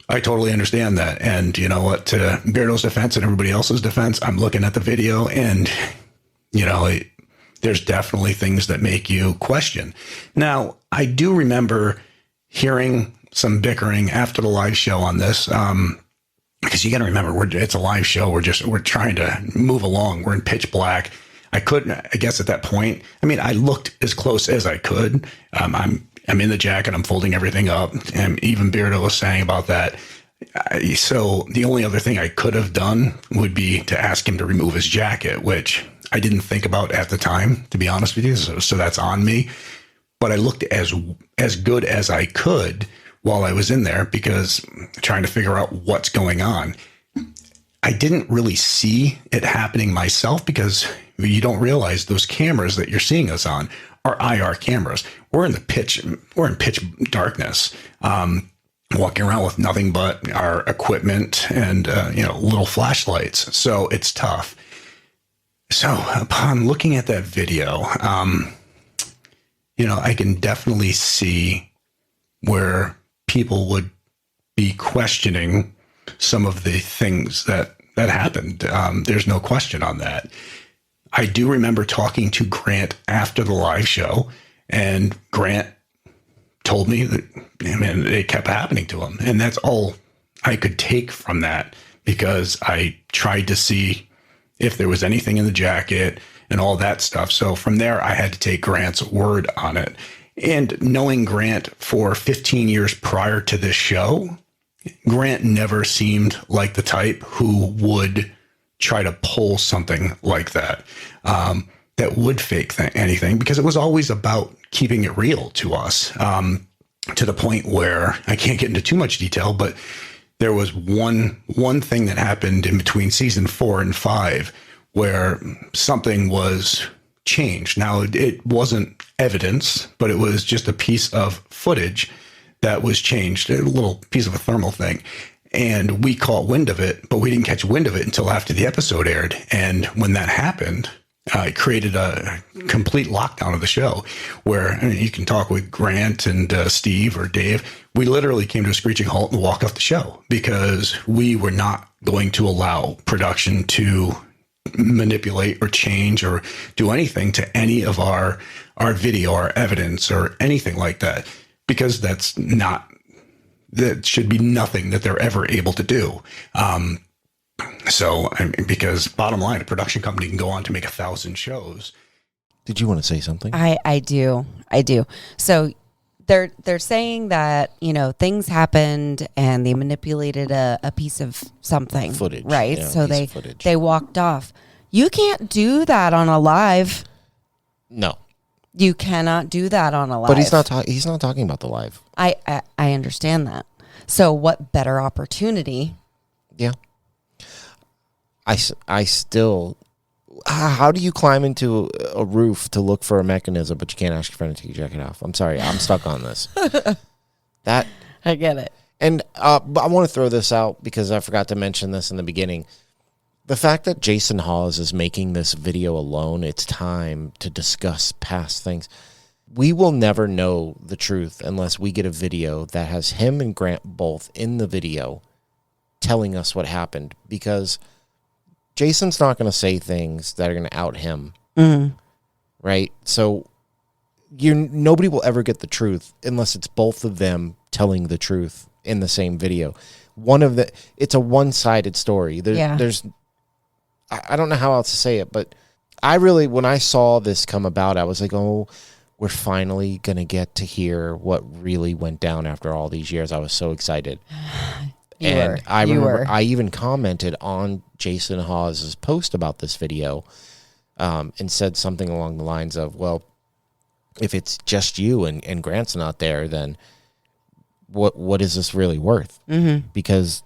I totally understand that. And you know what, to Beardo's defense and everybody else's defense, I'm looking at the video and, there's definitely things that make you question. Now, I do remember hearing some bickering after the live show on this, because you got to remember, it's a live show. We're trying to move along. We're in pitch black. I guess at that point, I mean, I looked as close as I could. I'm in the jacket. I'm folding everything up. And even Beardo was saying about that. So the only other thing I could have done would be to ask him to remove his jacket, which I didn't think about at the time, to be honest with you. So that's on me. But I looked as good as I could while I was in there, because trying to figure out what's going on. I didn't really see it happening myself, because you don't realize those cameras that you're seeing us on are IR cameras. We're in pitch darkness, walking around with nothing but our equipment and little flashlights. So it's tough. So upon looking at that video, I can definitely see where people would be questioning some of the things that happened. There's no question on that. I do remember talking to Grant after the live show, and Grant told me that, man, it kept happening to him. And that's all I could take from that, because I tried to see if there was anything in the jacket and all that stuff. So from there, I had to take Grant's word on it. And knowing Grant for 15 years prior to this show, Grant never seemed like the type who would try to pull something like that, that would fake anything, because it was always about keeping it real to us, to the point where I can't get into too much detail, but there was one thing that happened in between season 4 and 5 where something was changed. Now, it wasn't evidence, but it was just a piece of footage that was changed, a little piece of a thermal thing. And we caught wind of it, but we didn't catch wind of it until after the episode aired. And when that happened, it created a complete lockdown of the show, where you can talk with Grant and Steve or Dave. We literally came to a screeching halt and walked off the show, because we were not going to allow production to manipulate or change or do anything to any of our video, our evidence, or anything like that, because that should be nothing that they're ever able to do. Because bottom line, a production company can go on to make 1,000 shows. Did you want to say something? I do. So they're saying that, things happened and they manipulated a piece of something. Footage. Right? Yeah, so they walked off. You can't do that on a live. No. You cannot do that on a live. But he's not talking about the live. I understand that. So what better opportunity? Yeah. I still... How do you climb into a roof to look for a mechanism, but you can't ask your friend to take your jacket off? I'm sorry. I'm stuck on this. I get it. And but I want to throw this out because I forgot to mention this in the beginning. The fact that Jason Hawes is making this video alone, it's time to discuss past things. We will never know the truth unless we get a video that has him and Grant both in the video telling us what happened, because Jason's not going to say things that are going to out him. Mm-hmm. Right? So nobody will ever get the truth unless it's both of them telling the truth in the same video. It's a one-sided story. There's I don't know how else to say it, but when I saw this come about, I was like, oh, we're finally going to get to hear what really went down after all these years. I was so excited. I remember I even commented on Jason Hawes' post about this video, and said something along the lines of, well, if it's just you and Grant's not there, then what is this really worth? Mm-hmm. Because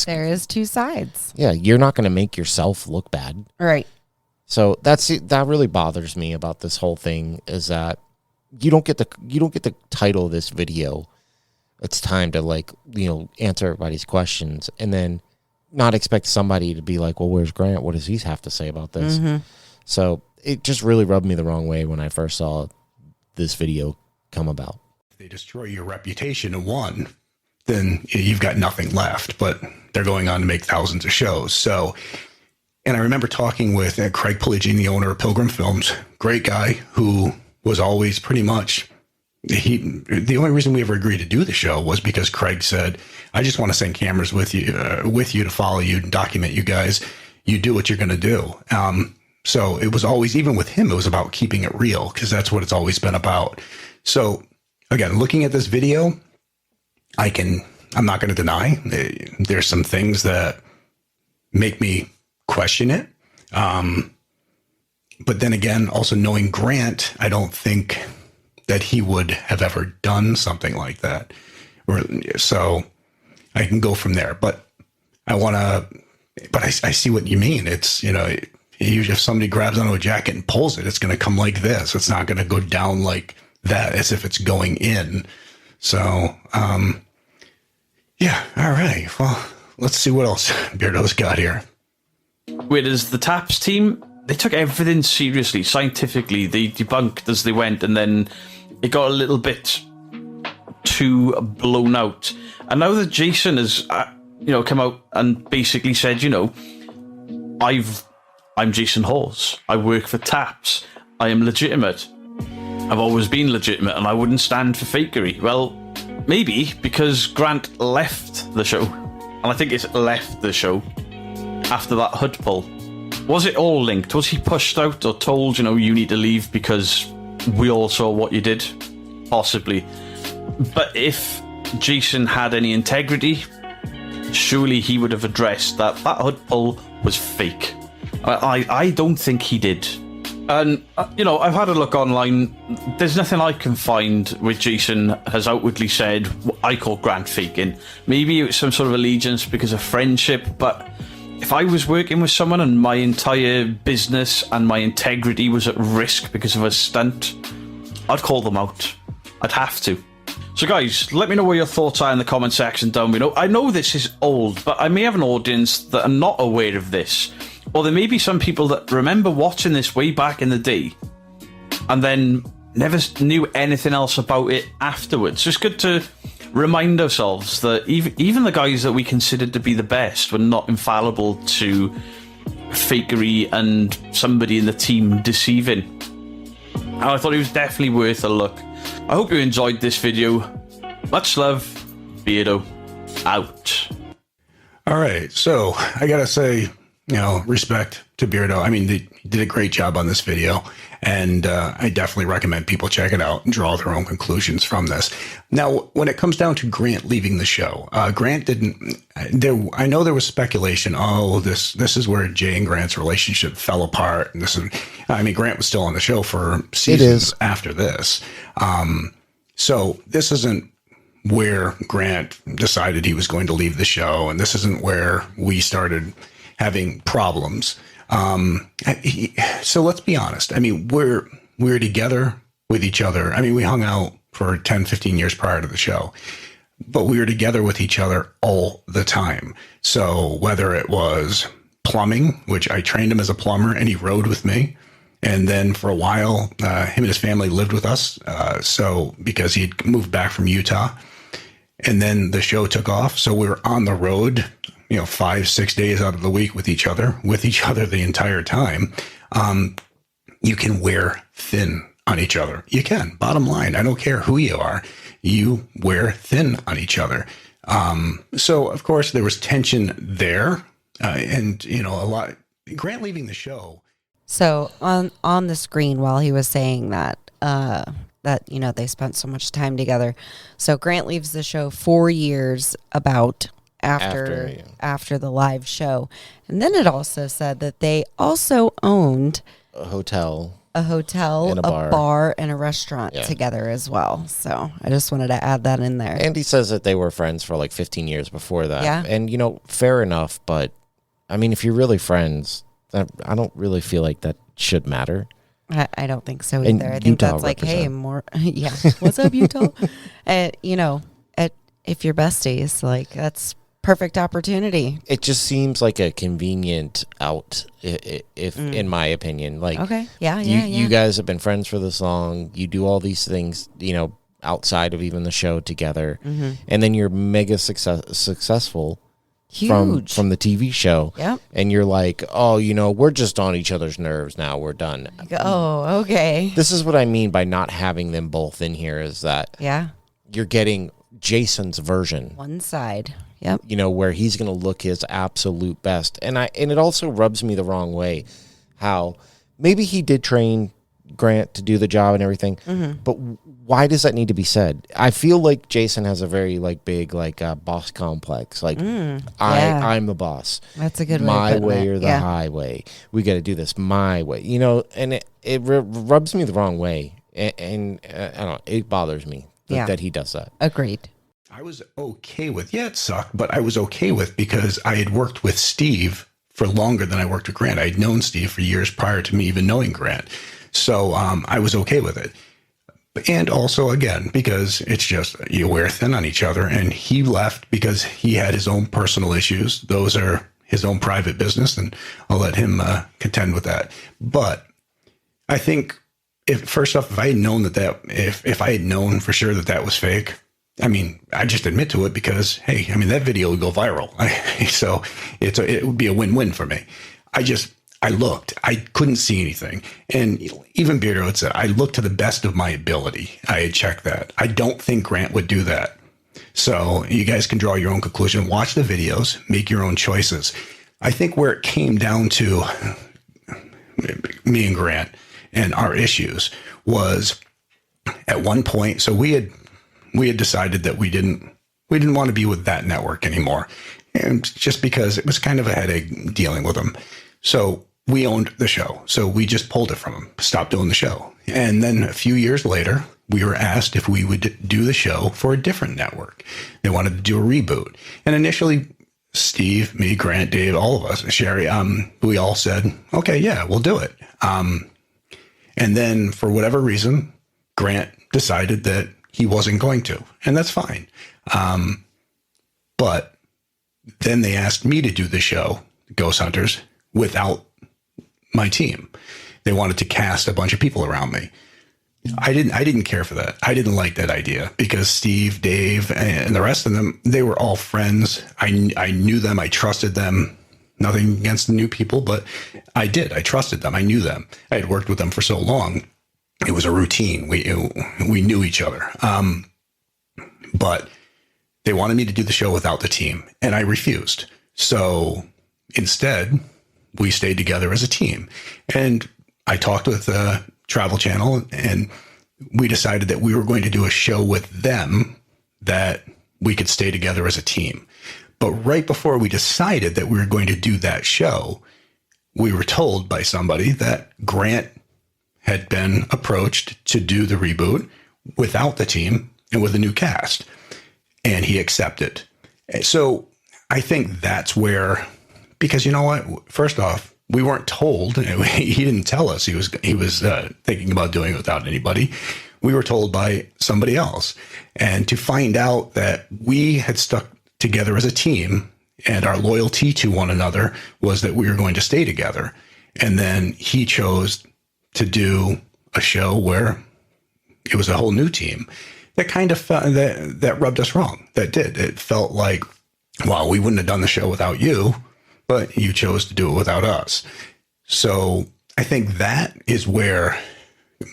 there is two sides. Yeah, you're not going to make yourself look bad. Right. So that really bothers me about this whole thing, is that you don't get the title of this video. It's time to answer everybody's questions, and then not expect somebody to be like, well, where's Grant? What does he have to say about this? Mm-hmm. So it just really rubbed me the wrong way when I first saw this video come about. They destroy your reputation in one, then you've got nothing left, but they're going on to make thousands of shows. So, and I remember talking with Craig Pellegrini, the owner of Pilgrim Films, great guy who was always pretty much, the only reason we ever agreed to do the show was because Craig said, I just want to send cameras with you to follow you and document you guys. You do what you're going to do. So it was always, even with him, it was about keeping it real, because that's what it's always been about. So again, looking at this video, I'm not going to deny there's some things that make me question it. But then again, also knowing Grant, I don't think that he would have ever done something like that. So I can go from there, but I see what you mean. It's, if somebody grabs onto a jacket and pulls it, it's going to come like this. It's not going to go down like that as if it's going in. So, yeah. All right. Well, let's see what else Beardo's got here. Whereas the T.A.P.S team, they took everything seriously, scientifically. They debunked as they went, and then it got a little bit too blown out. And now that Jason has, come out and basically said, I've I'm Jason Hawes. I work for T.A.P.S. I am legitimate. I've always been legitimate and I wouldn't stand for fakery. Well, maybe because Grant left the show. And I think it's left the show after that hood pull. Was it all linked? Was he pushed out or told, you need to leave because we all saw what you did? Possibly. But if Jason had any integrity, surely he would have addressed that hood pull was fake. I don't think he did. And, I've had a look online. There's nothing I can find where Jason has outwardly said, I call Grant faking. Maybe it was some sort of allegiance because of friendship, but if I was working with someone and my entire business and my integrity was at risk because of a stunt, I'd call them out. I'd have to. So guys, let me know what your thoughts are in the comment section down below. I know this is old, but I may have an audience that are not aware of this. Or there may be some people that remember watching this way back in the day and then never knew anything else about it afterwards. So it's good to remind ourselves that even the guys that we considered to be the best were not infallible to fakery and somebody in the team deceiving. And I thought it was definitely worth a look. I hope you enjoyed this video. Much love, Beardo out. All right, so I gotta say, respect to Beardo. I mean, he did a great job on this video, and I definitely recommend people check it out and draw their own conclusions from this. Now, when it comes down to Grant leaving the show, Grant didn't. I know there was speculation. Oh, this is where Jay and Grant's relationship fell apart, and Grant was still on the show for seasons after this. So this isn't where Grant decided he was going to leave the show, and this isn't where we started having problems. So let's be honest. I mean, we're together with each other. I mean, we hung out for 10, 15 years prior to the show, but we were together with each other all the time. So whether it was plumbing, which I trained him as a plumber and he rode with me. And then for a while, him and his family lived with us. So because he'd moved back from Utah, and then the show took off. So we were on the road, 5-6 days out of the week with each other the entire time. You can wear thin on each other. You can. Bottom line, I don't care who you are. You wear thin on each other. So of course there was tension there, and a lot. Grant leaving the show. So on the screen while he was saying that they spent so much time together. So Grant leaves the show 4 years after the live show. And then it also said that they also owned a hotel, and a bar and a restaurant together as well. So I just wanted to add that in there. And he says that they were friends for like 15 years before that. Yeah. And, fair enough. But, I mean, if you're really friends, I don't really feel like that should matter. I don't think so And either. I think Utah that's like, represent. hey, more, yeah. What's up, Utah? If you're besties, like that's perfect opportunity. It just seems like a convenient out, if in my opinion. Like, okay, yeah. You guys have been friends for this long. You do all these things, outside of even the show together, and then you're mega successful. Huge. From the TV show. Yep. And you're like, oh, we're just on each other's nerves now. We're done. Oh, okay. This is what I mean by not having them both in here is that you're getting Jason's version. One side. Yep. Where he's going to look his absolute best. And it also rubs me the wrong way how maybe he did train Grant to do the job and everything, but why does that need to be said? I feel like Jason has a very big boss complex. Like I'm the boss. That's a good way. My way or the highway. We got to do this my way. And it rubs me the wrong way, and I don't know. It bothers me that he does that. Agreed. I was okay with. Yeah, it sucked, but I was okay with because I had worked with Steve for longer than I worked with Grant. I had known Steve for years prior to me even knowing Grant. So I was okay with it. And also, again, because it's just you wear thin on each other. And he left because he had his own personal issues. Those are his own private business, and I'll let him contend with that. But I think, if I had known if I had known for sure that was fake, I just admit to it because, hey, that video would go viral. So it would be a win-win for me. I looked. I couldn't see anything. And even Beardo had said, I looked to the best of my ability. I had checked that. I don't think Grant would do that. So you guys can draw your own conclusion. Watch the videos. Make your own choices. I think where it came down to me and Grant and our issues was at one point. So we had decided that we didn't want to be with that network anymore. And just because it was kind of a headache dealing with them. So we owned the show. So we just pulled it from them, stopped doing the show. And then a few years later, we were asked if we would do the show for a different network. They wanted to do a reboot. And initially, Steve, me, Grant, Dave, all of us, Sherry, we all said, okay, yeah, we'll do it. And then for whatever reason, Grant decided that he wasn't going to, and that's fine. But then they asked me to do the show, Ghost Hunters, without my team. They wanted to cast a bunch of people around me. I didn't care for that. I didn't like that idea because Steve, Dave, and the rest of them, they were all friends. I knew them. I trusted them. Nothing against the new people, but I did. I trusted them. I knew them. I had worked with them for so long. It was a routine. We knew each other. But they wanted me to do the show without the team, and I refused. So instead, we stayed together as a team. And I talked with Travel Channel, and we decided that we were going to do a show with them that we could stay together as a team. But right before we decided that we were going to do that show, we were told by somebody that Grant had been approached to do the reboot without the team and with a new cast, and he accepted. So I think that's where, because you know what? First off, we weren't told. He didn't tell us he was thinking about doing it without anybody. We were told by somebody else. And to find out that we had stuck together as a team and our loyalty to one another was that we were going to stay together. And then he chose to do a show where it was a whole new team. That kind of felt, that rubbed us wrong. That did. It felt like, wow, we wouldn't have done the show without you, but you chose to do it without us. So I think that is where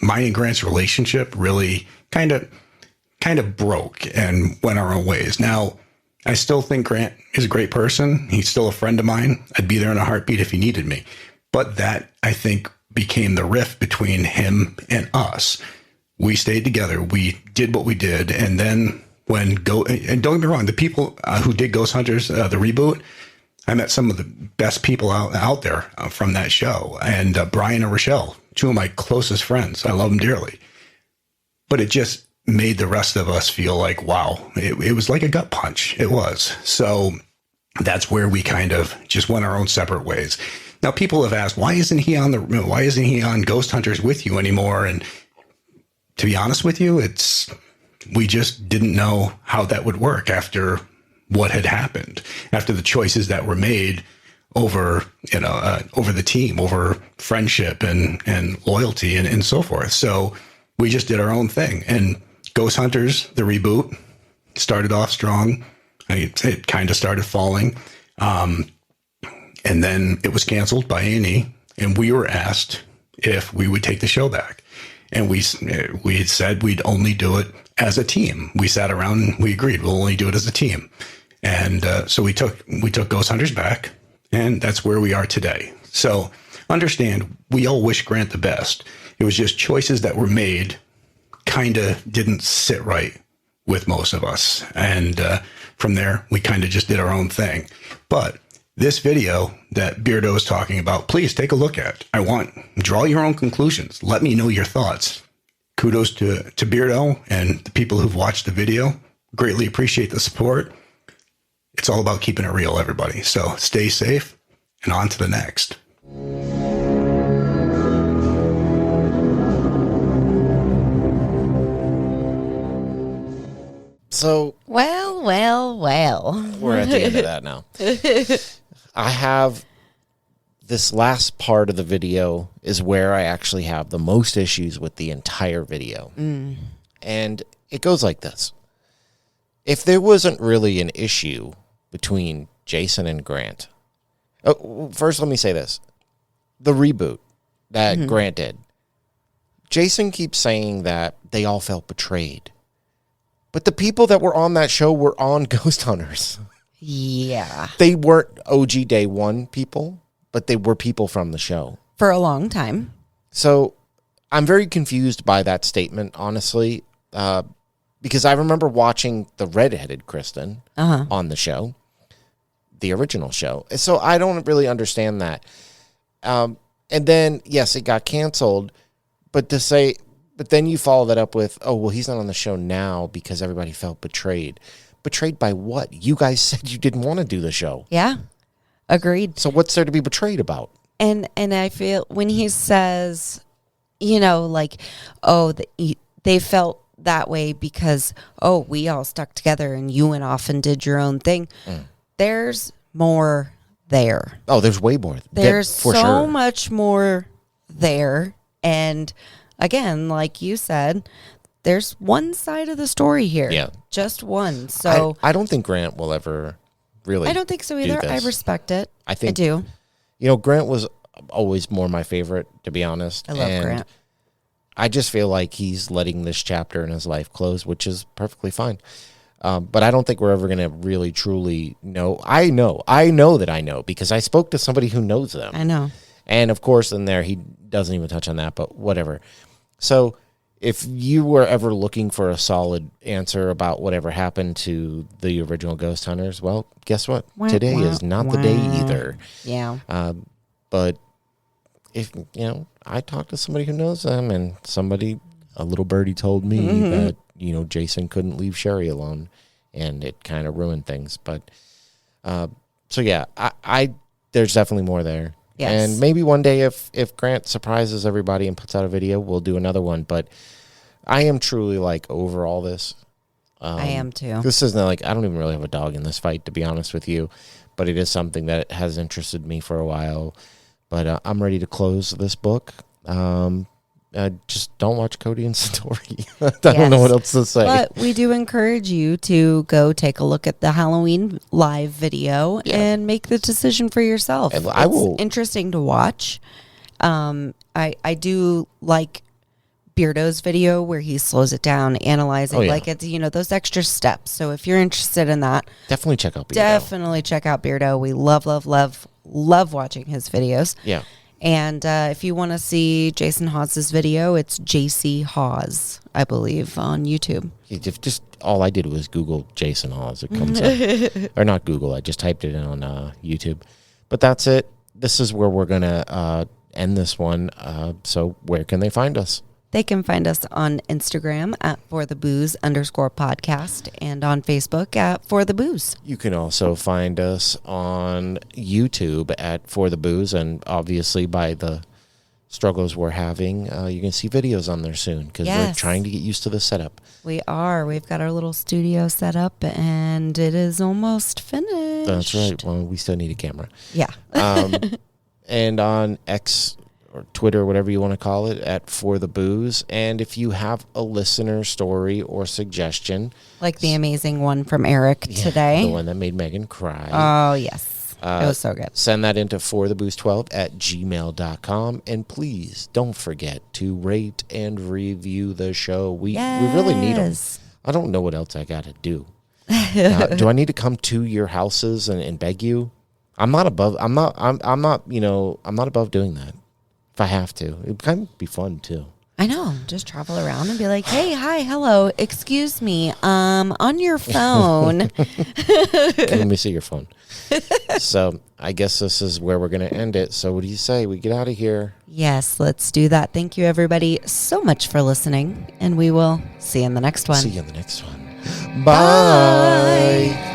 mine and Grant's relationship really kind of broke and went our own ways. Now, I still think Grant is a great person. He's still a friend of mine. I'd be there in a heartbeat if he needed me. But that, I think, became the rift between him and us. We stayed together. We did what we did. And then and don't get me wrong, the people who did Ghost Hunters, the reboot, I met some of the best people out there from that show. And Brian and Rochelle, two of my closest friends. I love them dearly. But it just made the rest of us feel like, wow, it was like a gut punch. It was. So that's where we kind of just went our own separate ways. Now, people have asked, why isn't he on Ghost Hunters with you anymore? And to be honest with you, we just didn't know how that would work after what had happened, after the choices that were made over the team, over friendship and loyalty and so forth. So we just did our own thing. And Ghost Hunters, the reboot, started off strong. It kind of started falling. And then it was canceled by A&E, and we were asked if we would take the show back. And we said we'd only do it as a team. We sat around and we agreed we'll only do it as a team. And so we took Ghost Hunters back, and that's where we are today. So understand, we all wish Grant the best. It was just choices that were made kind of didn't sit right with most of us. And from there, we kind of just did our own thing. But this video that Beardo is talking about, please take a look at. Draw your own conclusions. Let me know your thoughts. Kudos to Beardo and the people who've watched the video. Greatly appreciate the support. It's all about keeping it real, everybody. So stay safe and on to the next. So, Well. we're at the end of that now. I have this last part of the video is where I actually have the most issues with the entire video. And it goes like this. If there wasn't really an issue between Jason and Grant, first let me say this. the reboot that Grant did, Jason keeps saying that they all felt betrayed. But the people that were on that show were on Ghost Hunters. Yeah. They weren't OG Day One people, but they were people from the show. For a long time. So I'm very confused by that statement, honestly, because I remember watching the redheaded Kristen on the show, the original show. So I don't really understand that. And then, yes, it got canceled, but then you follow that up with, oh, well, he's not on the show now because everybody felt betrayed. Betrayed by what? You guys said you didn't want to do the show. Yeah. Agreed. So what's there to be betrayed about? And I feel when he says, you know, like, oh, they felt that way because, oh, we all stuck together and you went off and did your own thing. There's more there. Oh, there's way more. There's for so sure. much more there. And again, like you said, there's one side of the story here. Yeah. Just one. So I don't think Grant will ever really. I don't think so either. I respect it. I think I do. You know, Grant was always more my favorite, to be honest. I love Grant. I just feel like he's letting this chapter in his life close, which is perfectly fine. But I don't think we're ever going to really, truly know. I know that I know because I spoke to somebody who knows them. I know. And, of course, in there, he doesn't even touch on that, but whatever. So if you were ever looking for a solid answer about whatever happened to the original Ghost Hunters, well, guess what? Today is not the day either. Yeah. But if, you know, I talked to somebody who knows them and a little birdie told me that, you know, Jason couldn't leave Sherry alone and it kind of ruined things. But, so yeah, there's definitely more there. Yes. And maybe one day if Grant surprises everybody and puts out a video, we'll do another one. But I am truly like over all this. I am too. This isn't like, I don't even really have a dog in this fight, to be honest with you. But it is something that has interested me for a while. But I'm ready to close this book. Just don't watch Cody and Satori. I don't know what else to say. But we do encourage you to go take a look at the Halloween live video and make the decision for yourself. And it's interesting to watch. I do like Beardo's video where he slows it down, analyzing like it's, you know, those extra steps. So if you're interested in that, definitely check out Beardo. Definitely check out Beardo. We love watching his videos. Yeah. And if you want to see Jason Hawes' video, it's JC Hawes, I believe, on YouTube. Just all I did was Google Jason Hawes. It comes up. Or not Google. I just typed it in on YouTube. But that's it. This is where we're going to end this one. So where can they find us? They can find us on Instagram at @forthebooze_podcast and on Facebook at For the Booze. You can also find us on YouTube at For the Booze, and obviously by the struggles we're having, you can see videos on there soon because we're trying to get used to the setup. We are. We've got our little studio set up and it is almost finished. That's right. Well, we still need a camera. Yeah. And on X or Twitter, whatever you want to call it, at For the Booze. And if you have a listener story or suggestion, like the amazing one from Eric today, the one that made Megan cry. Oh yes, it was so good. Send that into forthebooze12@gmail.com, and please don't forget to rate and review the show. We really need them. I don't know what else I got to do. Do I need to come to your houses and beg you? I'm not above doing that. If I have to, it kind of be fun too. I know. Just travel around and be like, "Hey, hi, hello, excuse me, on your phone." Let me see your phone. So I guess this is where we're going to end it. So what do you say? We get out of here? Yes, let's do that. Thank you, everybody, so much for listening, and we will see you in the next one. See you in the next one. Bye.